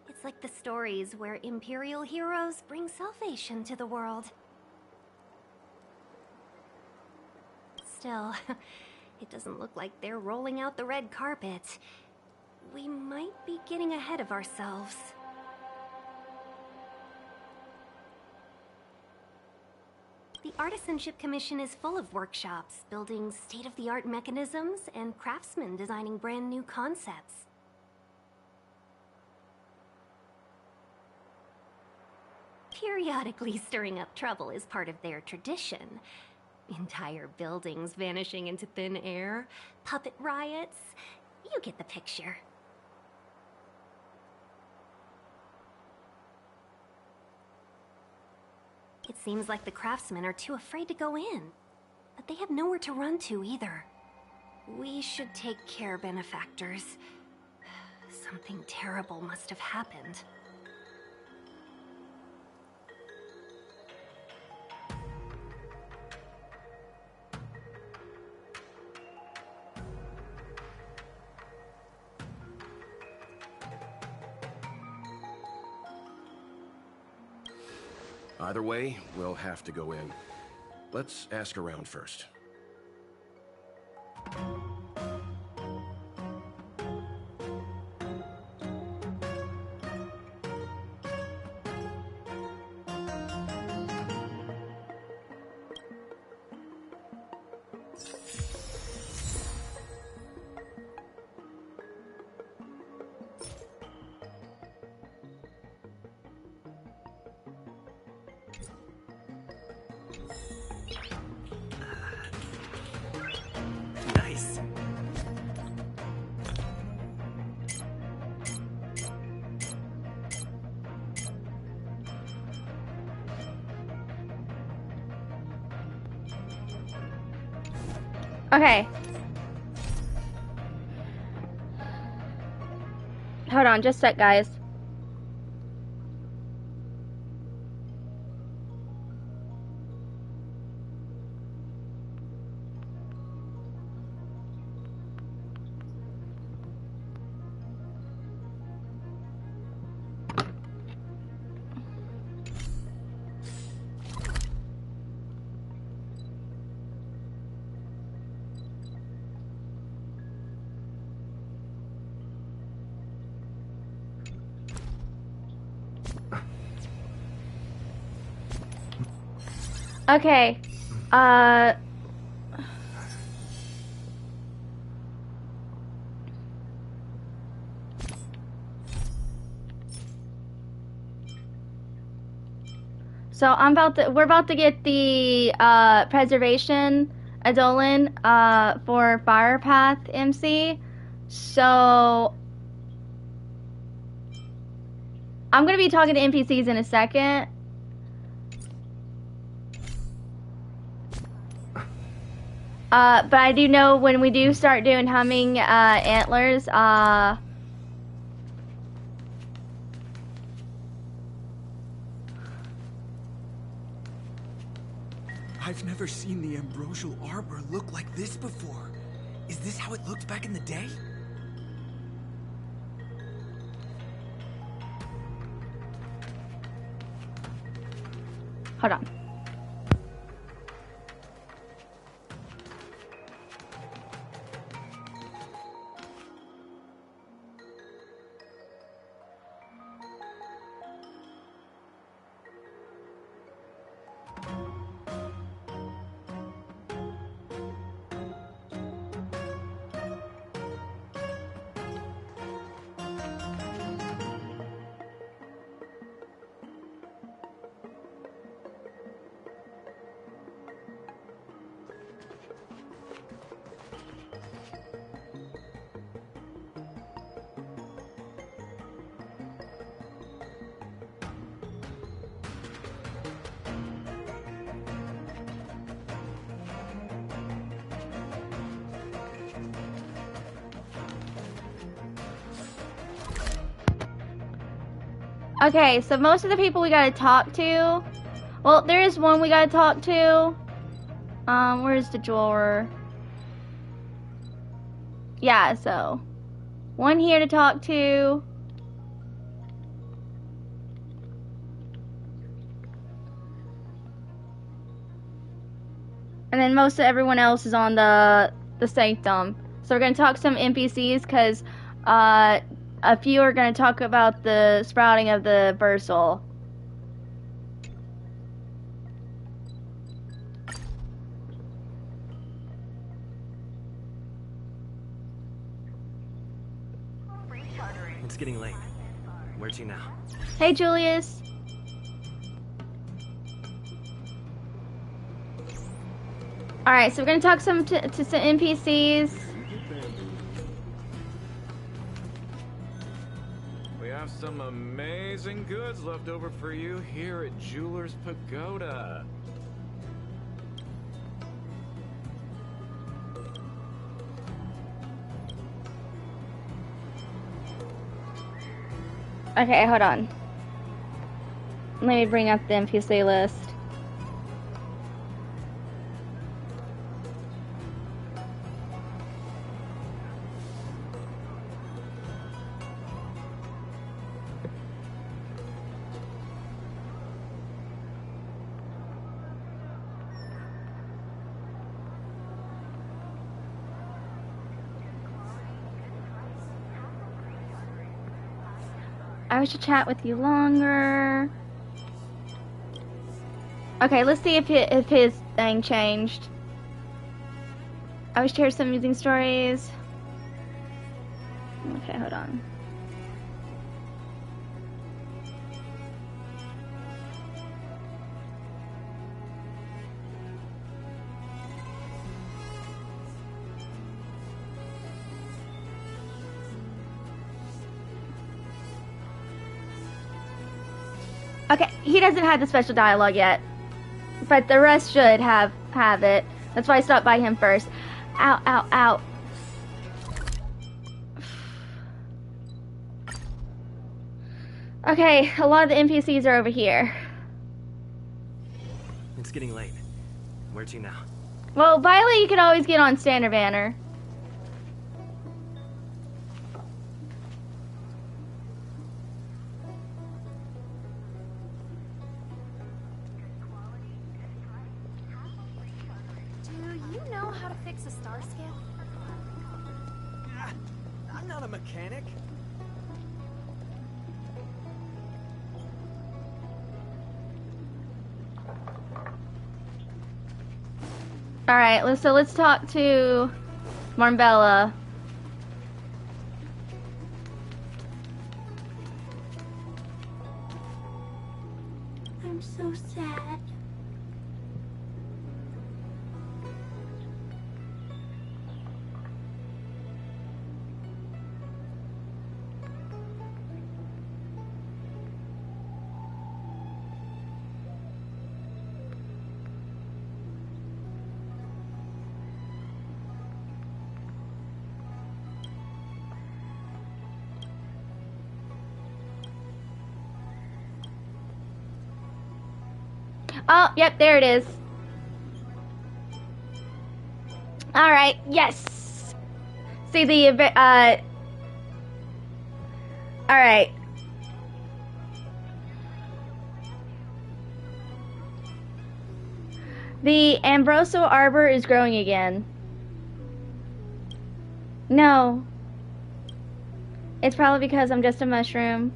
It's like the stories where Imperial heroes bring salvation to the world. Still, it doesn't look like they're rolling out the red carpet. We might be getting ahead of ourselves. The Artisanship Commission is full of workshops, building state-of-the-art mechanisms, and craftsmen designing brand new concepts. Periodically stirring up trouble is part of their tradition. Entire buildings vanishing into thin air, puppet riots. You get the picture. It seems like the craftsmen are too afraid to go in, but they have nowhere to run to either. We should take care, benefactors. Something terrible must have happened. Either way, we'll have to go in. Let's ask around first. Nice. Okay. Hold on, just a sec, guys. Okay. So we're about to get the preservation Adolin for Firepath MC. So I'm gonna be talking to NPCs in a second. But I do know when we do start doing humming antlers, I've never seen the Ambrosial Arbor look like this before. Is this how it looked back in the day? hold on. Okay, so most of the people we gotta talk to. Well, there is one we gotta talk to. Where's the jeweler? Yeah, so one here to talk to. And then most of everyone else is on the sanctum. So we're gonna talk to some NPCs because a few are gonna talk about the sprouting of the bursal. It's getting late. Where to now? Hey, Julius. All right, so we're gonna talk to some NPCs. We have some amazing goods left over for you here at Jeweler's Pagoda. Okay, hold on. Let me bring up the NPC list. I wish to chat with you longer. Okay, let's see if his thing changed. I wish to hear some amusing stories. Okay, hold on. Okay, he doesn't have the special dialogue yet, but the rest should have it. That's why I stopped by him first. Ow, ow, ow. Okay, a lot of the NPCs are over here. It's getting late. Where to now? Well, Violet, you can always get on Standard Banner. I'm not a mechanic. Alright, let's talk to Marbella. I'm so sad. Oh, yep, there it is. Alright, yes. See the, alright. The Ambrosial Arbor is growing again. No. It's probably because I'm just a mushroom.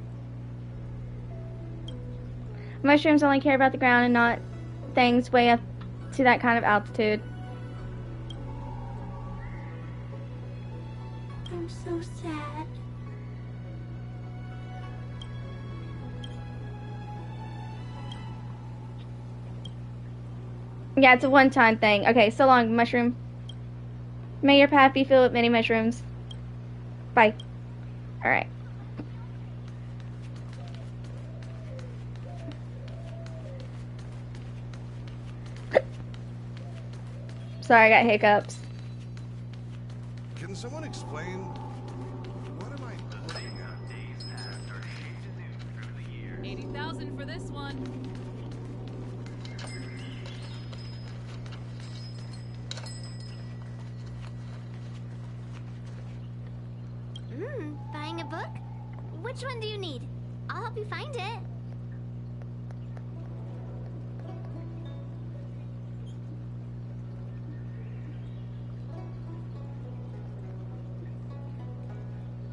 Mushrooms only care about the ground and not things way up to that kind of altitude. I'm so sad. Yeah, it's a one-time thing. Okay, so long, mushroom. May your path be filled with many mushrooms. Bye. Alright. Sorry, I got hiccups. Can someone explain what am I putting on days past are shaped anew through the years? Buying a book? Which one do you need? I'll help you find it.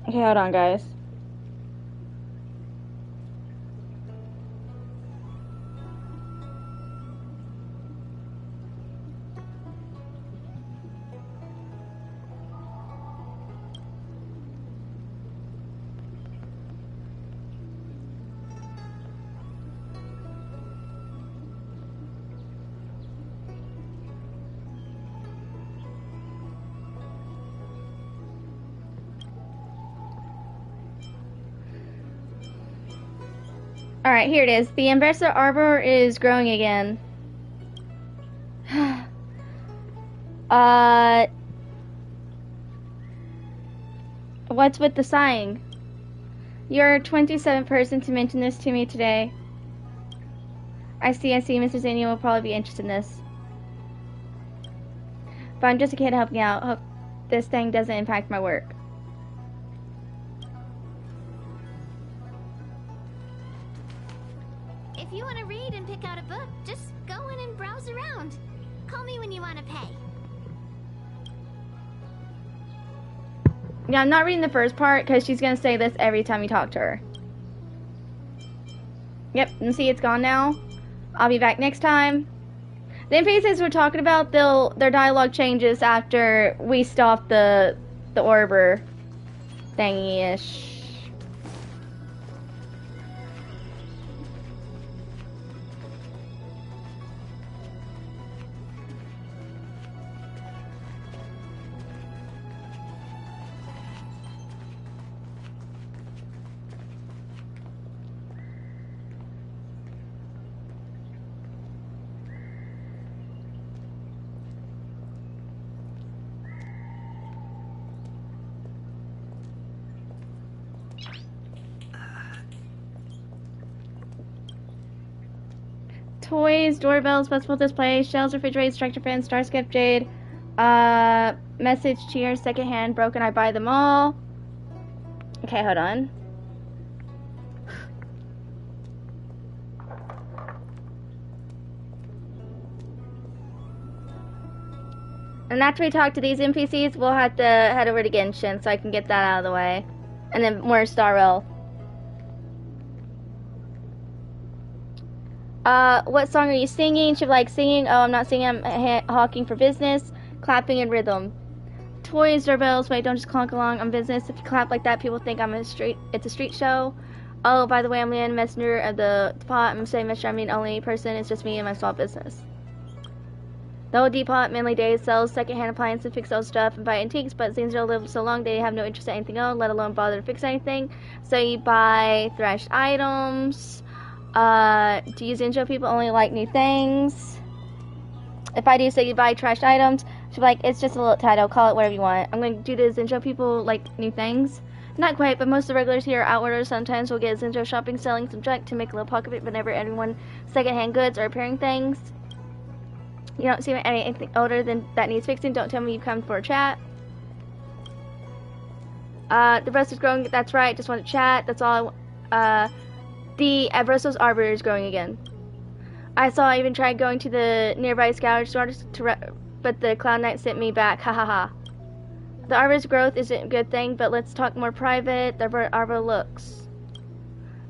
Okay, hold on, guys. Alright, here it is. The Ambassador Arbor is growing again. What's with the sighing? You're 27th person to mention this to me today. I see. Mr. Zania will probably be interested in this. But I'm just a kid helping out. Hope this thing doesn't impact my work. If you want to read and pick out a book, just go in and browse around. Call me when you want to pay. Yeah, I'm not reading the first part because she's going to say this every time you talk to her. Yep, and see, it's gone now. I'll be back next time. The NPCs we're talking about, their dialogue changes after we stop the Arbor thingy-ish. Toys, doorbells, festival displays, shelves, refrigerators, tractor fans, Starscape Jade, message, cheers, secondhand, broken, I buy them all. Okay, hold on. And after we talk to these NPCs, we'll have to head over to Genshin so I can get that out of the way. And then more Starwell. What song are you singing? Should like singing? Oh, I'm not singing. I'm hawking for business. Clapping in rhythm. Toys, doorbells. Wait, don't just clunk along on business. If you clap like that, people think it's a street show. Oh, by the way, I'm Leanne, messenger of the pot. I'm saying messenger, I mean only person. It's just me and my small business. The old depot, mainly days, sells secondhand appliances, fix old stuff, and buy antiques, but since they'll live so long, they have no interest in anything else, let alone bother to fix anything. So you buy thrashed items. Do you Zinjo people only like new things? If I do say you buy trashed items, she'll be like, it's just a little title, call it whatever you want. I'm going to do the Zinjo people like new things? Not quite, but most of the regulars here are outwarders. Sometimes we'll get Zinjo shopping, selling some junk to make a little pocket of it, but never anyone secondhand goods or repairing things. You don't see anything older than that needs fixing. Don't tell me you come for a chat. The rest is growing. That's right. Just want to chat. That's all the Abroso's Arbor is growing again. I saw I even tried going to the nearby scourge store, but the Cloud Knight sent me back. Ha ha ha. The Arbor's growth isn't a good thing, but let's talk more private. The Arbor looks.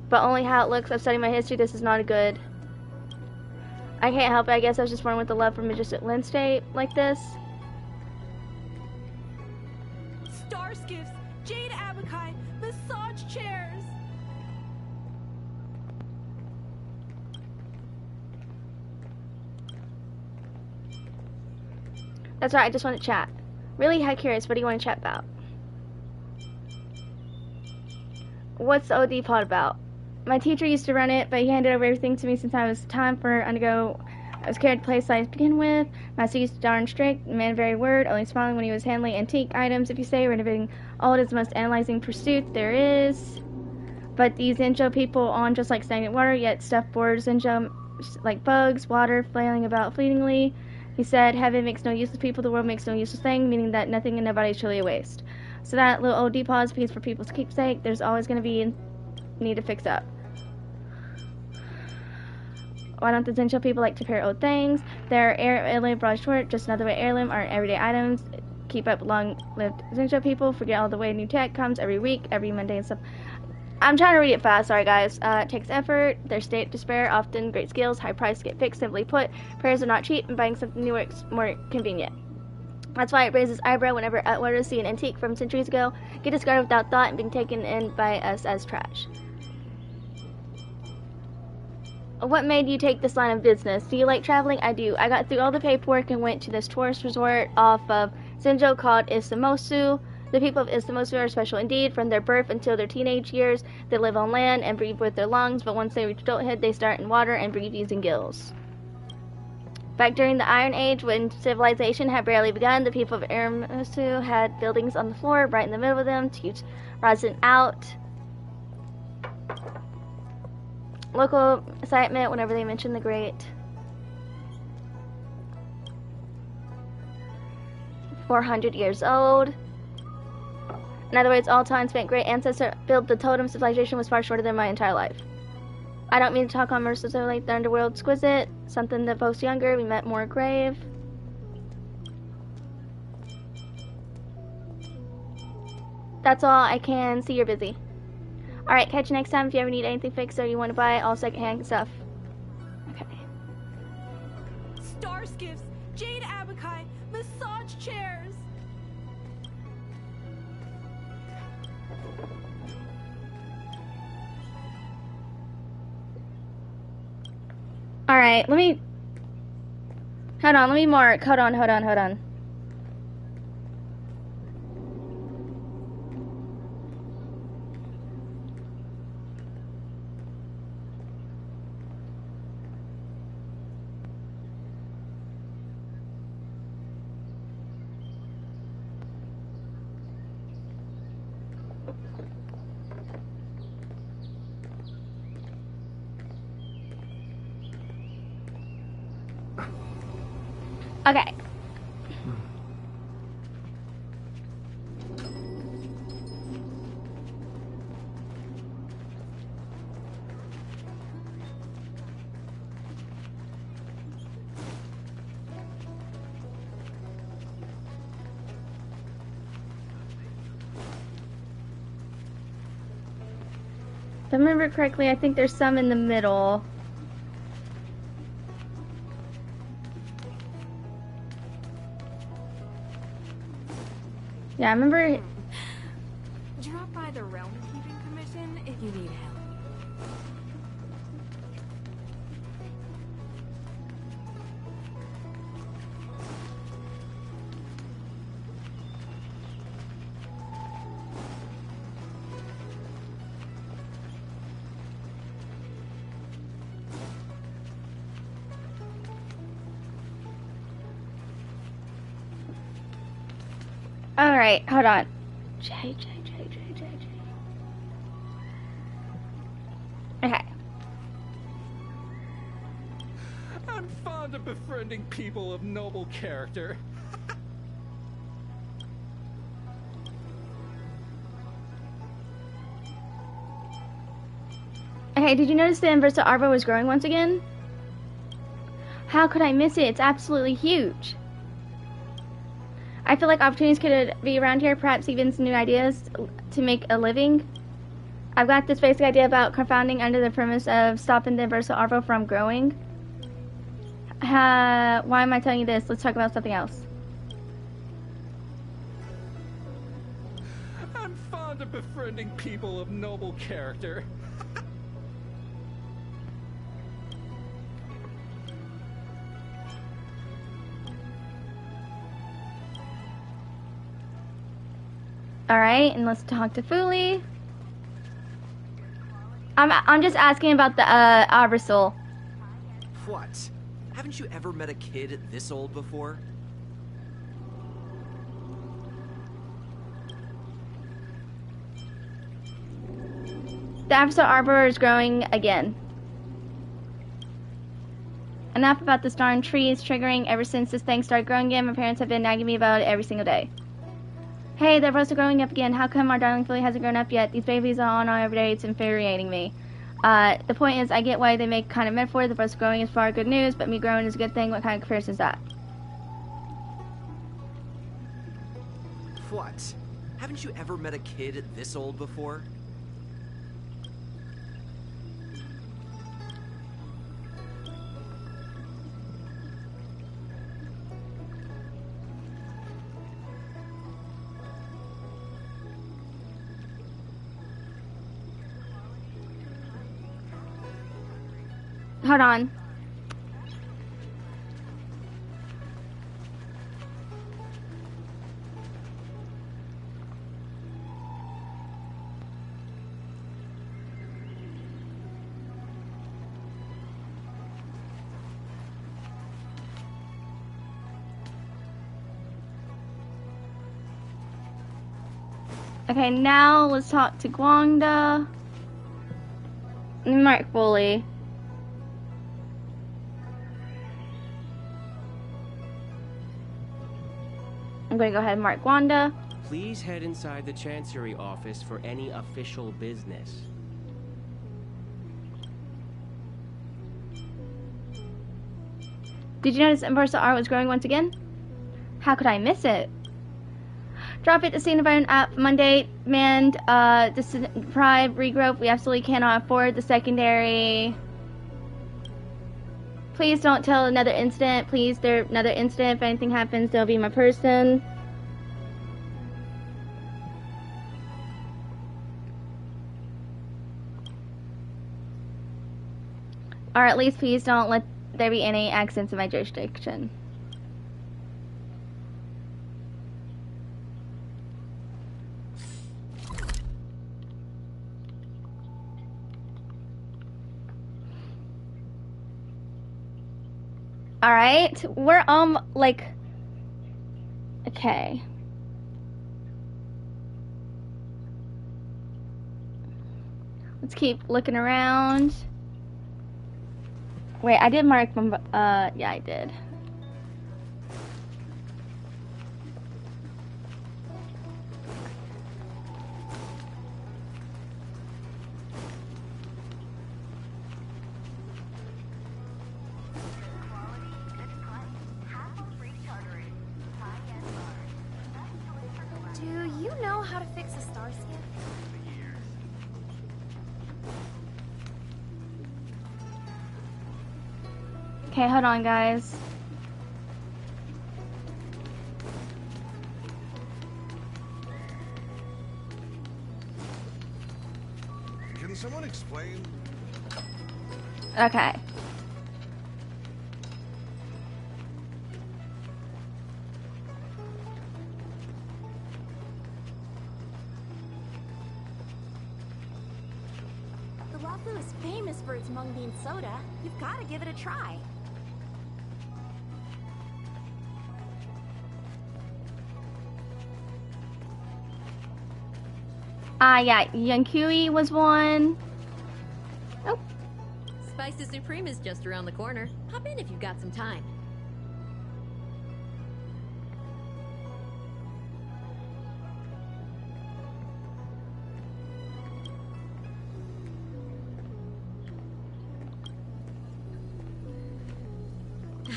But only how it looks. I've studied my history. This is not a good. I can't help it. I guess I was just born with the love for majestic landscape like this. Star skiffs, jade abakai, massage chairs. That's right, I just want to chat. Really, how curious, what do you want to chat about? What's the OD pod about? My teacher used to run it, but he handed over everything to me since I was time for undergo. I was scared to play size to begin with. Master used to darn strict, man very word, only smiling when he was handling antique items. If you say renovating old is the most analyzing pursuit there is. But these Zinjo people on just like stagnant water, yet stuff boards Zinjo like bugs, water, flailing about fleetingly. He said, heaven makes no useless people, the world makes no useless thing, meaning that nothing and nobody is truly a waste. So that little old depot is a piece for people's keepsake. There's always going to be need to fix up. Why don't the Zincho people like to repair old things? They're heirloom brought short, just another way heirloom aren't everyday items. Keep up long-lived Zincho people. Forget all the way new tech comes every week, every Monday and stuff. I'm trying to read it fast, sorry guys. It takes effort. Their state of despair, often great skills, high price get fixed. Simply put, repairs are not cheap, and buying something new is more convenient. That's why it raises eyebrow whenever outwarders see an antique from centuries ago, get discarded without thought, and being taken in by us as trash. What made you take this line of business? Do you like traveling? I do. I got through all the paperwork and went to this tourist resort off of Zinjo called Isamosu. The people of Isamosu are special indeed. From their birth until their teenage years, they live on land and breathe with their lungs, but once they reach adulthood, they start in water and breathe using gills. Back during the Iron Age, when civilization had barely begun, the people of Isamosu had buildings on the floor, right in the middle of them, to keep rising out. Local excitement whenever they mention the great 400 years old. In other words, all time spent great ancestor built the totem civilization was far shorter than my entire life. I don't mean to talk on mercilessly the underworld exquisite, something that boasts younger, we met more grave. That's all I can see you're busy. Alright, catch you next time if you ever need anything fixed or you want to buy all secondhand stuff. Okay. Star skiffs, jade abakai, massage chairs. Alright, let me... Hold on, let me mark. Hold on. Okay. If I remember correctly, I think there's some in the middle. Yeah, I remember. Drop by the Realm Keeping Commission if you need help. Alright, hold on. Okay. I'm fond of befriending people of noble character. Okay, did you notice the Inversa Arbor was growing once again? How could I miss it? It's absolutely huge. I feel like opportunities could be around here, perhaps even some new ideas to make a living. I've got this basic idea about crowdfunding under the premise of stopping the Inversa Arbor from growing. Why am I telling you this? Let's talk about something else. I'm fond of befriending people of noble character. Alright, and let's talk to Fuli. I'm just asking about the Arbor. What? Haven't you ever met a kid this old before? The Arbor Arbor is growing again. Enough about this darn trees triggering. Ever since this thing started growing again, my parents have been nagging me about it every single day. Hey, they're both growing up again. How come our darling filly hasn't grown up yet? These babies are on every day. It's infuriating me. The point is, I get why they make kind of metaphor. The breast growing is far good news, but me growing is a good thing. What kind of comparison is that? What? Haven't you ever met a kid this old before? Hold on. Okay, now let's talk to Guangda. Mark Foley. I'm gonna go ahead and mark Wanda. Please head inside the Chancery office for any official business. Did you notice Universal art was growing once again? How could I miss it? Drop it to scene environment app Monday. Manned, pride, regrowth. We absolutely cannot afford the secondary. Please don't tell another incident. Please, there's another incident. If anything happens, they'll be my person. Or at least please don't let there be any accidents in my jurisdiction. Alright, we're like, okay. Let's keep looking around. Wait, I did mark them, yeah, I did. Do you know how to fix a star scan? Okay, hold on, guys. Can someone explain? Okay. The Wafu is famous for its mung bean soda. You've got to give it a try. Yeah, Yankui was one. Oh. Spices Supreme is just around the corner. Hop in if you've got some time.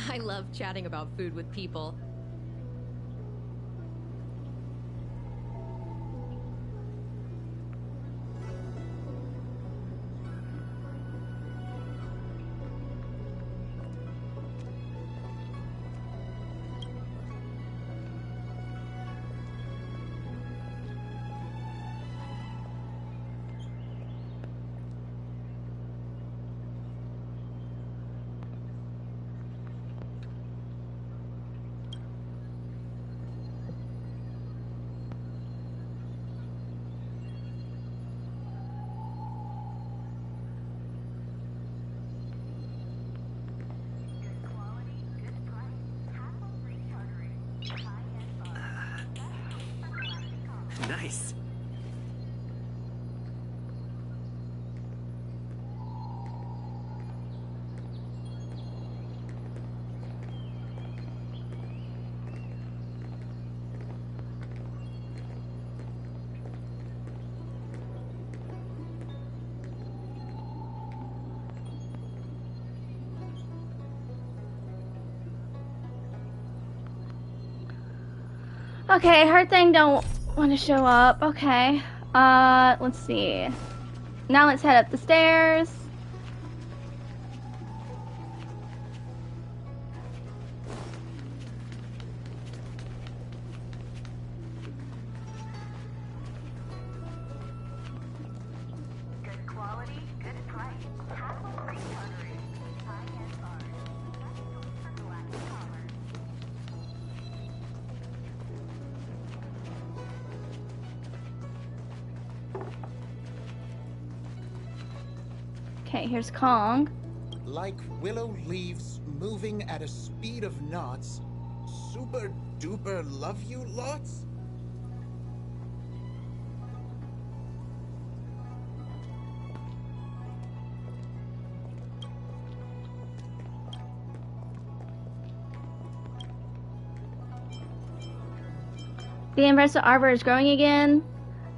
I love chatting about food with people. Nice. Okay, her thing don't want to show up. Okay. Let's see. Now let's head up the stairs. Okay, here's Kong. Like willow leaves moving at a speed of knots, super duper love you lots? The universal arbor is growing again.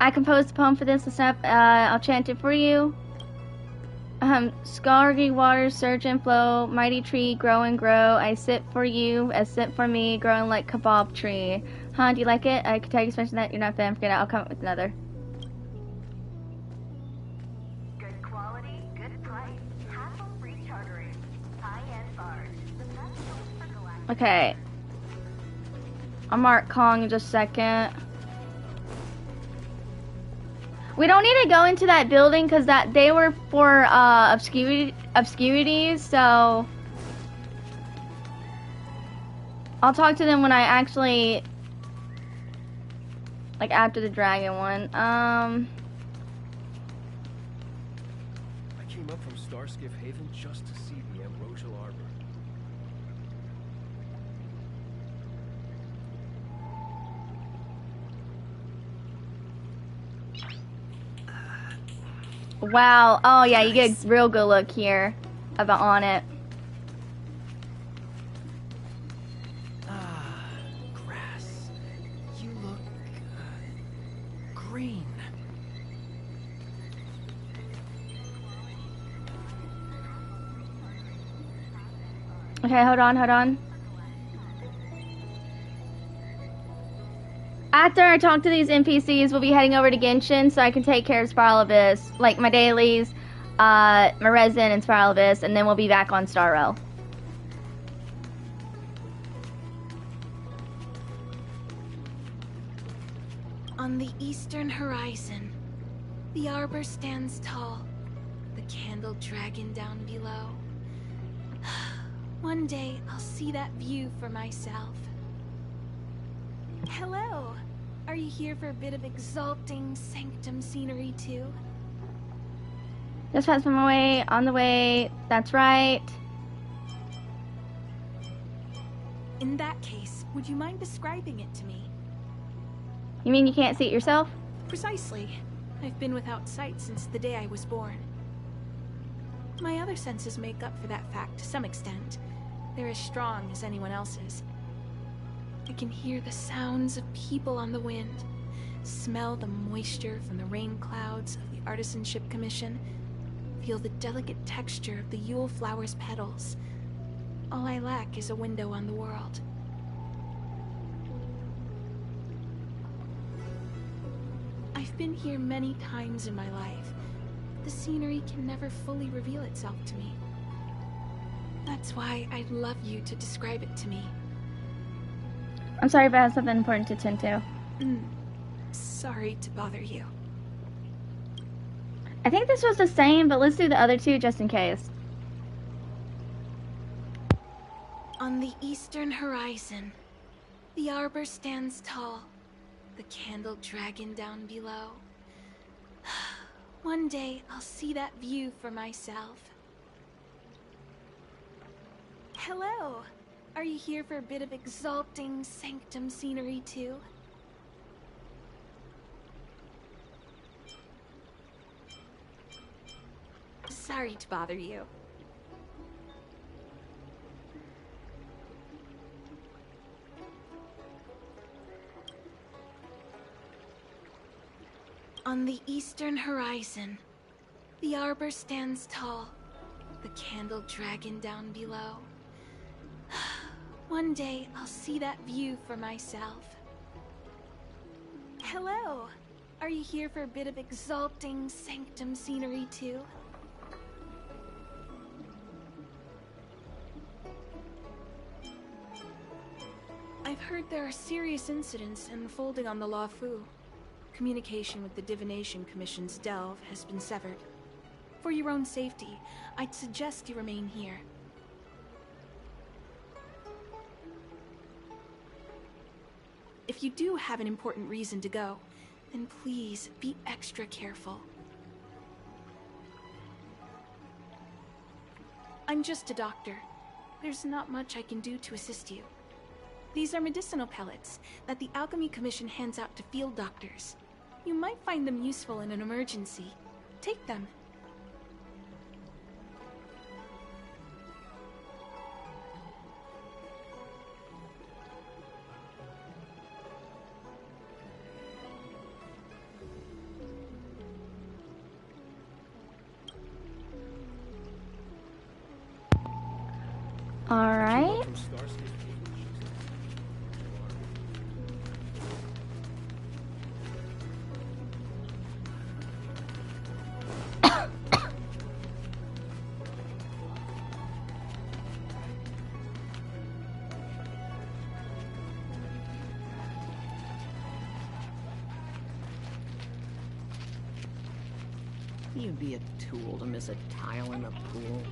I composed a poem for this. I'll chant it for you. Scargy waters surge and flow, mighty tree grow and grow. I sit for you as sit for me, growing like kebab tree. Huh? Do you like it? I could tell you mention that you're not a fan. Forget it. I'll come up with another. Good quality, good price. Hassle-free chartering. High-end bars. The best choice for galactic. Okay. I'll mark Kong in just a second. We don't need to go into that building because that they were for obscurities, so I'll talk to them when I actually like after the dragon one. I came up from Starskiff Haven just to see the Ambrosial Arbor. Wow. Oh yeah, you get a real good look here about on it. Grass. You look green. Okay, hold on. After I talk to these NPCs, we'll be heading over to Genshin so I can take care of Spiral Abyss, like my dailies, my resin and Spiral Abyss, and then we'll be back on Star Rail. On the eastern horizon, the arbor stands tall, the candled dragon down below. One day, I'll see that view for myself. Hello! Are you here for a bit of exalting sanctum scenery too? Just pass my way, on the way, that's right. In that case, would you mind describing it to me? You mean you can't see it yourself? Precisely. I've been without sight since the day I was born. My other senses make up for that fact to some extent. They're as strong as anyone else's. I can hear the sounds of people on the wind, smell the moisture from the rain clouds of the Artisanship Commission, feel the delicate texture of the Yule flower's petals. All I lack is a window on the world. I've been here many times in my life, but the scenery can never fully reveal itself to me. That's why I'd love you to describe it to me. I'm sorry if I have something important to attend to. Sorry to bother you. I think this was the same, but let's do the other two just in case. On the eastern horizon, the arbor stands tall, the candled dragon down below. One day, I'll see that view for myself. Hello! Are you here for a bit of exalting sanctum scenery too? Sorry to bother you. On the eastern horizon, the arbor stands tall, the candled dragon down below. One day, I'll see that view for myself. Hello. Are you here for a bit of exalting sanctum scenery too? I've heard there are serious incidents unfolding on the Lawfu. Communication with the Divination Commission's delve has been severed. For your own safety, I'd suggest you remain here. If you do have an important reason to go, then please be extra careful. I'm just a doctor. There's not much I can do to assist you. These are medicinal pellets that the Alchemy Commission hands out to field doctors. You might find them useful in an emergency. Take them. All right. You'd be a tool to miss a tile in a pool.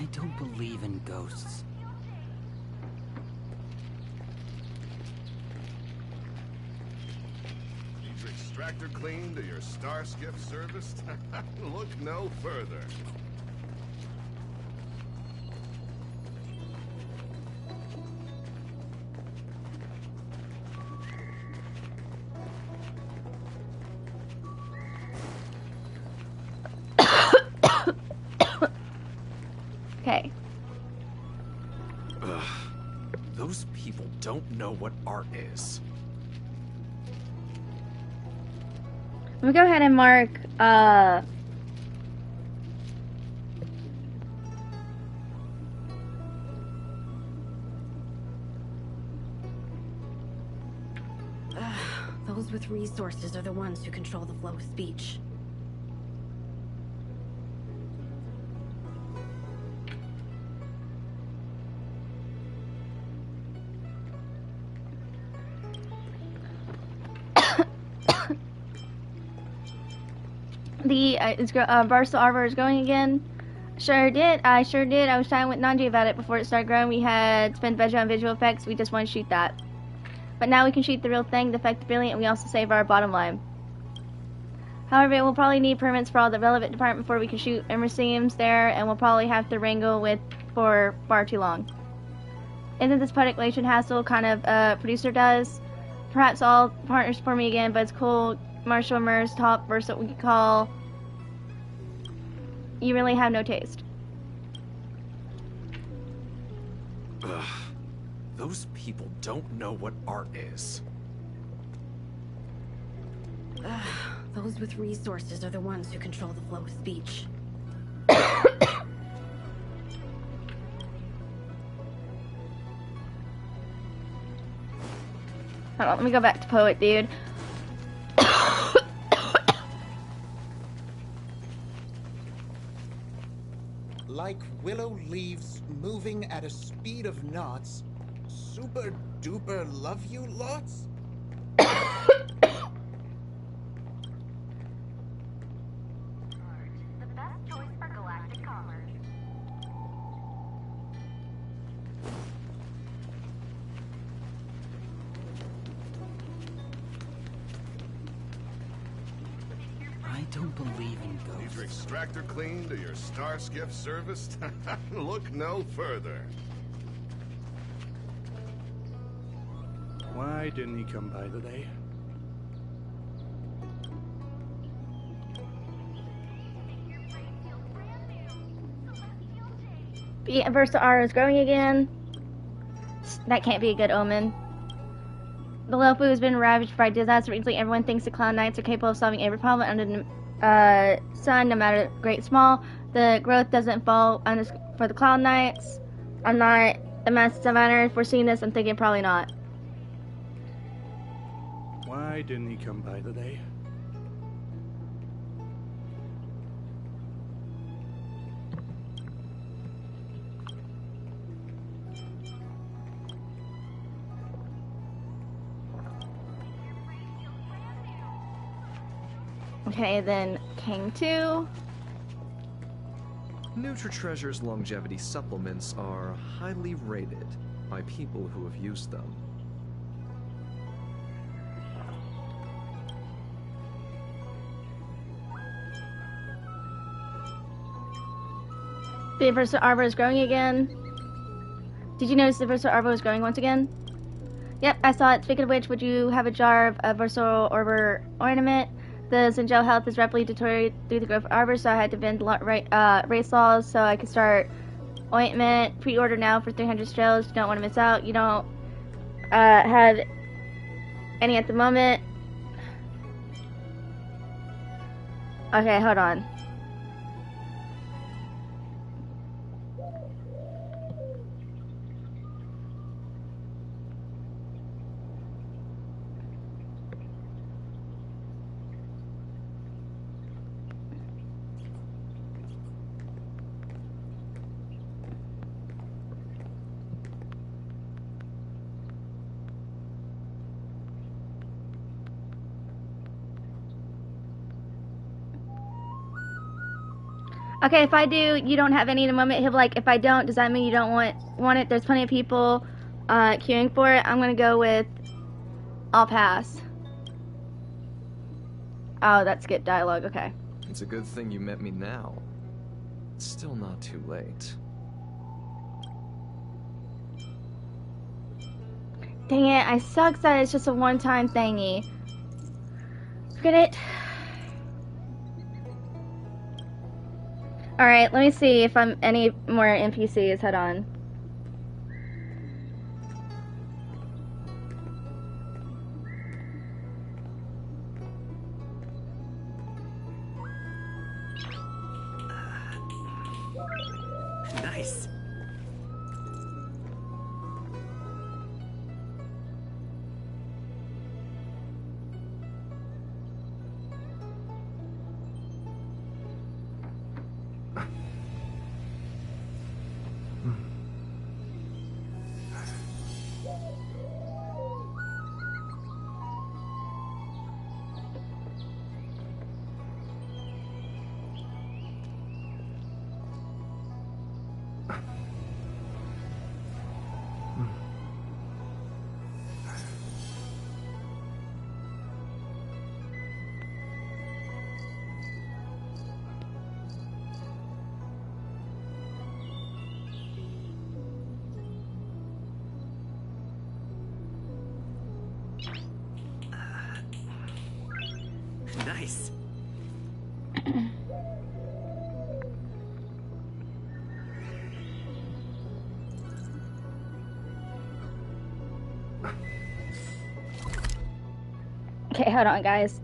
I don't believe in ghosts. Need your extractor cleaned or your star skiff serviced? Look no further. Okay. Ugh. Those people don't know what art is. Let me go ahead and mark, Those with resources are the ones who control the flow of speech. the Barstow Arbor is going again. Sure did. I sure did. I was chatting with Nanji about it before it started growing. We had spent budget on visual effects. We just want to shoot that. But now we can shoot the real thing, the effect brilliant, and we also save our bottom line. However, it will probably need permits for all the relevant department before we can shoot museums there, and we'll probably have to wrangle with for far too long. Isn't this product relation hassle kind of producer does? Perhaps all partners for me again, but it's cool. Marshall Murs top versus what we could call you really have no taste. Ugh. Those people don't know what art is. Those with resources are the ones who control the flow of speech. Hold on, let me go back to Poet, dude. Like willow leaves moving at a speed of knots, super duper love you lots? The best choice for galactic commerce. I don't believe in Need ghosts. your extractor cleaned or your star skiff serviced? Look no further. Why didn't he come by today? The Versa R is growing again. That can't be a good omen. The Lofu has been ravaged by disaster recently. Everyone thinks the Cloud Knights are capable of solving every problem under the sun, no matter great small. The growth doesn't fall for the Cloud Knights. I'm not a master diviner. If we're seeing this, I'm thinking probably not. Why didn't he come by today? Okay, then King 2. NutriTreasure's longevity supplements are highly rated by people who have used them. The Versal Arbor is growing again. Did you notice the Versal Arbor was growing once again? Yep, I saw it. Speaking of which, would you have a jar of a Versal Arbor ornament? The Zinjel health is rapidly deteriorating through the growth of arbor, so I had to bend race laws so I could start ointment. Pre-order now for 300 strails. You don't want to miss out. You don't have any at the moment. Okay, hold on. Okay, if I do, you don't have any at the moment. He'll be like, if I don't, does that mean you don't want it? There's plenty of people queuing for it. I'm gonna go with, I'll pass. Oh, that's skip dialogue, okay. It's a good thing you met me now. It's still not too late. Dang it, I suck that it's just a one-time thingy. Forget it. Alright, let me see if I'm any more NPCs. Hold on. Nice. Nice. Okay, hold on, guys.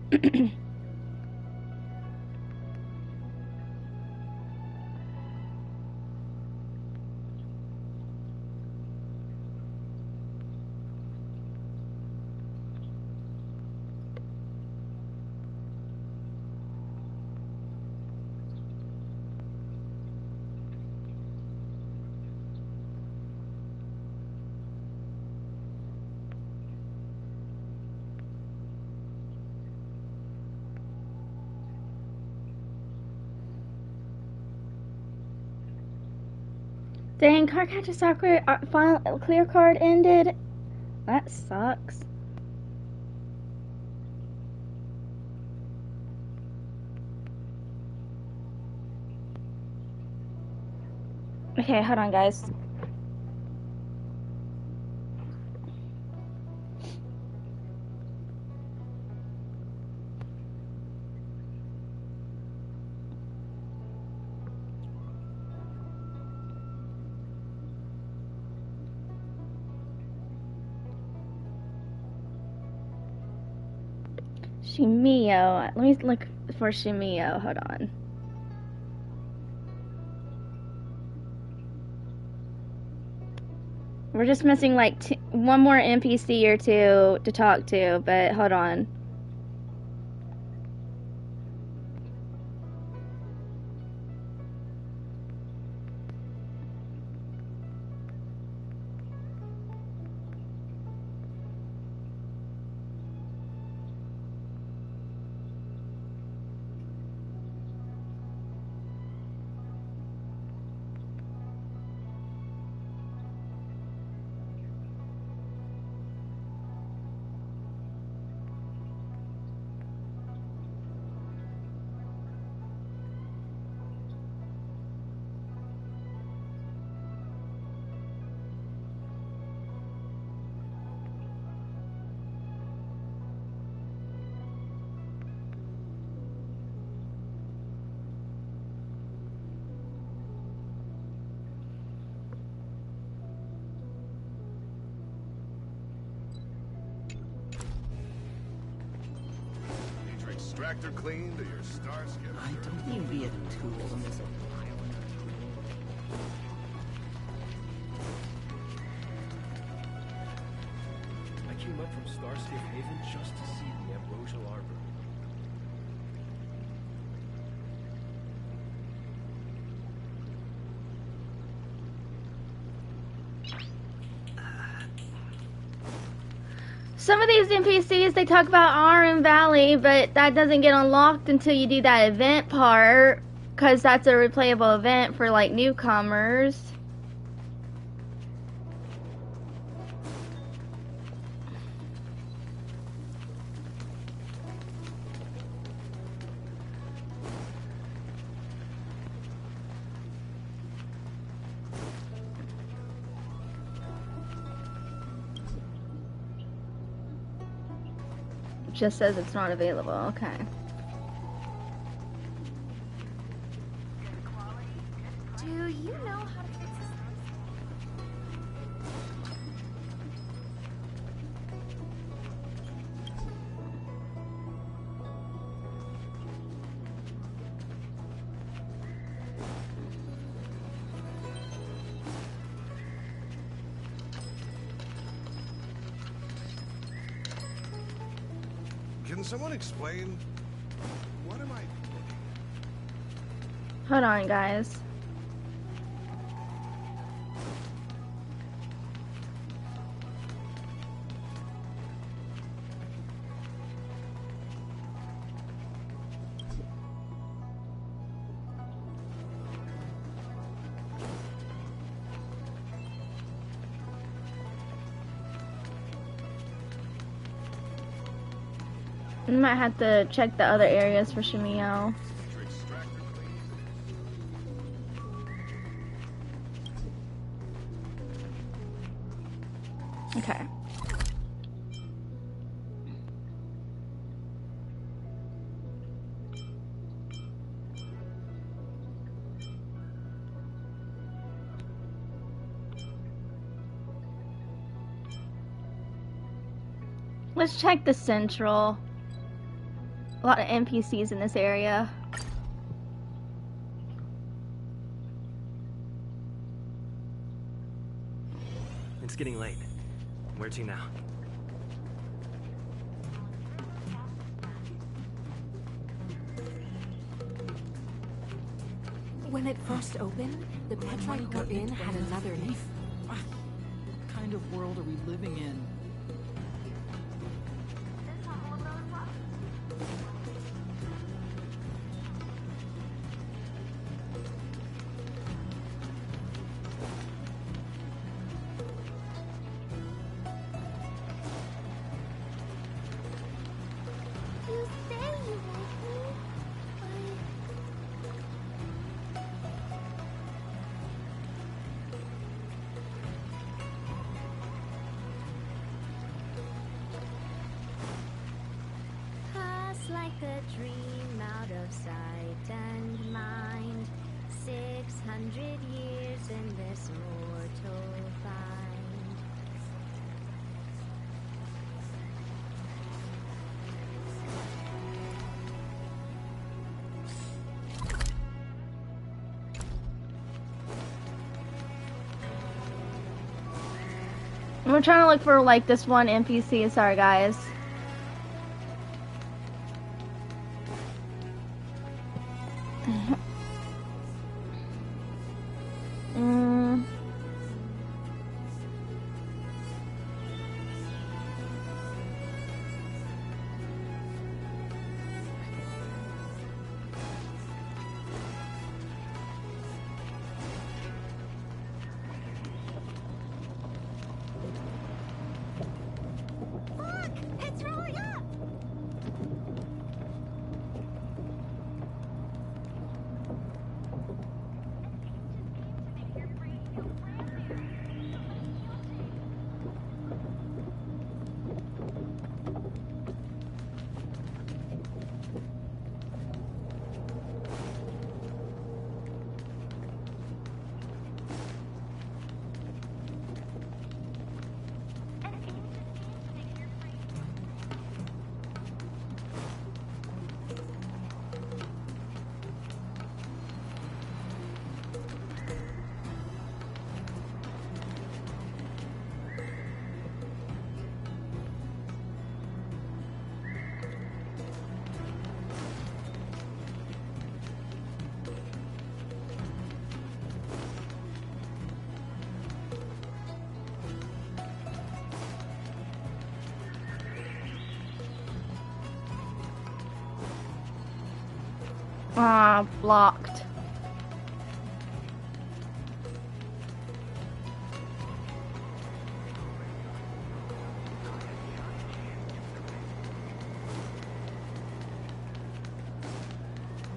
Dang, Cardcatcher Soccer final clear card ended. That sucks. Okay, hold on, guys. Shimio. Let me look for Shimio. Hold on. We're just missing like one more NPC or two to talk to, but hold on. Extractor cleaned or your star skip? I don't need to be a tool in this island. I came up from Starskiff Haven just to see the Ambrosial Arbor. Some of these NPCs they talk about are in Valley, but that doesn't get unlocked until you do that event part, because that's a replayable event for like newcomers. Just says it's not available. Okay. Do you know how to fix this? Can someone explain? What am I looking at? Hold on, guys. We might have to check the other areas for Shimio. Okay. Let's check the central. A lot of NPCs in this area. It's getting late. Where to now? When it first opened, the Petrite we're in had another name. What kind of world are we living in? Like a dream out of sight and mind, 600 years in this mortal bind. We're trying to look for like this one NPC. Sorry, guys. It's rolling up! Ah, blocked.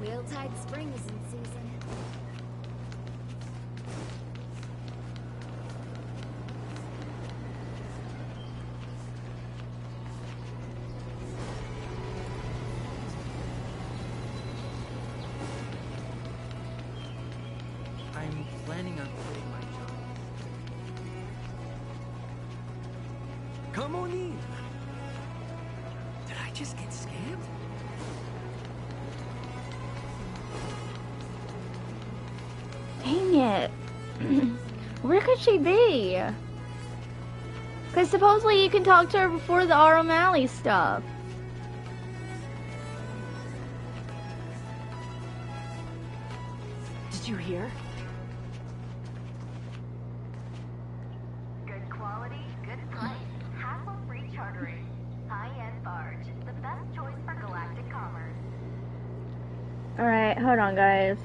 Wheeltide Spring is in season. I'm planning on quitting my job. Come on in. Did I just get scammed? Dang it. Where could she be? Because supposedly you can talk to her before the R. O'Malley stuff. Did you hear? Good quality, good price. Hassle-free chartering. High-end barge. The best choice for galactic commerce. Alright, hold on, guys.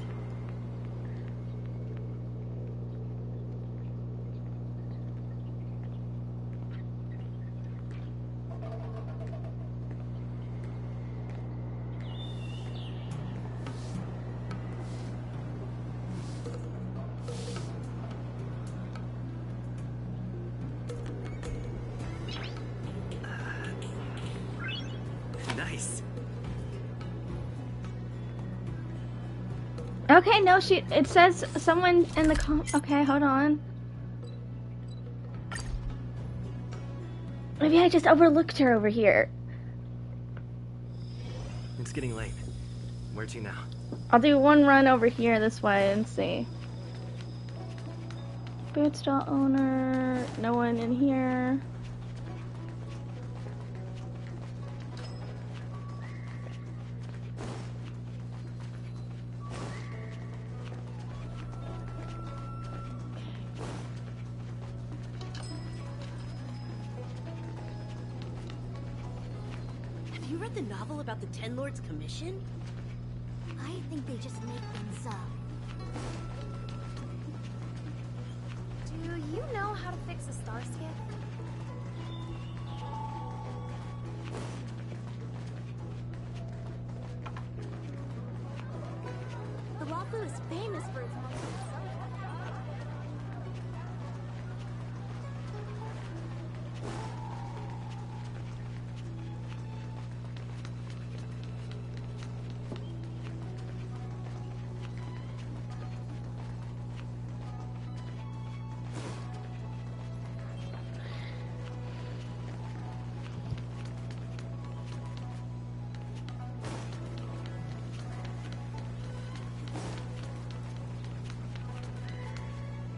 Nice. Okay, no, it says someone in the okay, hold on. Maybe I just overlooked her over here. It's getting late. Where to now? I'll do one run over here this way and see. Boot stall owner, no one in here. Have you read the novel about the Ten Lords Commission? I think they just make things up. Do you know how to fix a star skiff? The Wafu is famous for its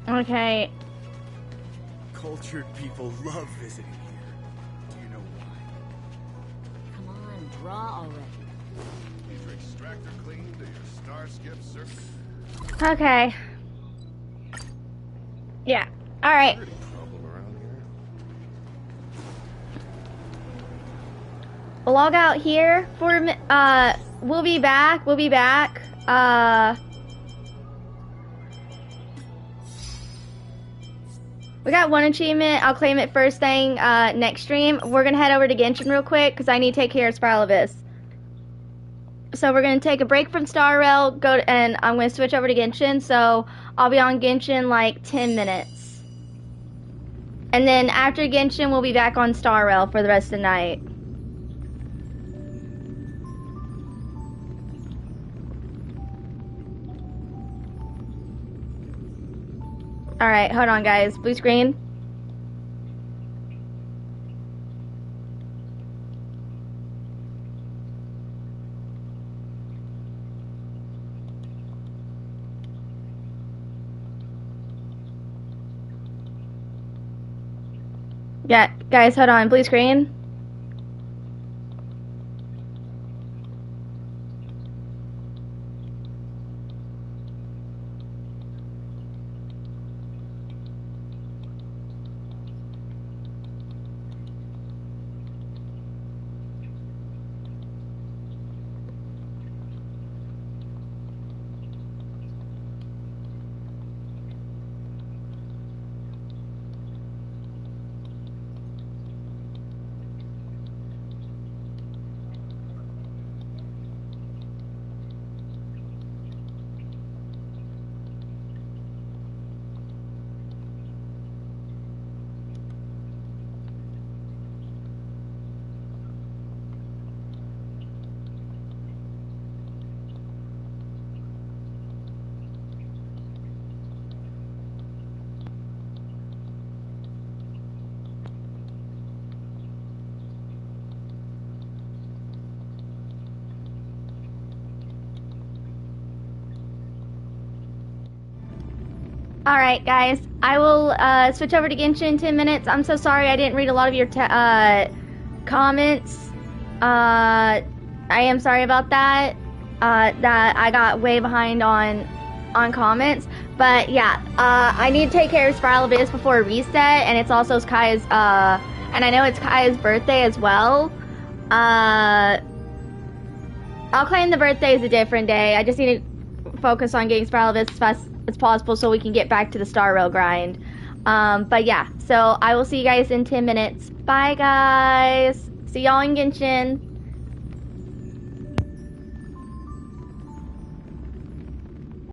Okay. Cultured people love visiting here. Do you know why? Come on, draw already. Need your extractor cleaned or your star skiff service? Okay. Yeah. All right. Problem around here? We'll log out here for a minute. We'll be back. We'll be back. We got one achievement. I'll claim it first thing next stream. We're gonna head over to Genshin real quick because I need to take care of Spiral Abyss. So we're gonna take a break from Star Rail, and I'm gonna switch over to Genshin. So I'll be on Genshin like 10 minutes, and then after Genshin, we'll be back on Star Rail for the rest of the night. Alright, hold on guys. Blue screen. Yeah, guys, hold on. Blue screen. Alright guys, I will switch over to Genshin in 10 minutes. I'm so sorry I didn't read a lot of your comments. I am sorry about that. That I got way behind on comments. But yeah, I need to take care of Spiral Abyss before reset, and it's also Kaya's, and I know it's Kaya's birthday as well. I'll claim the birthday is a different day. I just need to focus on getting Spiral Abyss as fast as possible so we can get back to the Star Rail grind. But yeah, so I will see you guys in 10 minutes. Bye guys. See y'all in Genshin.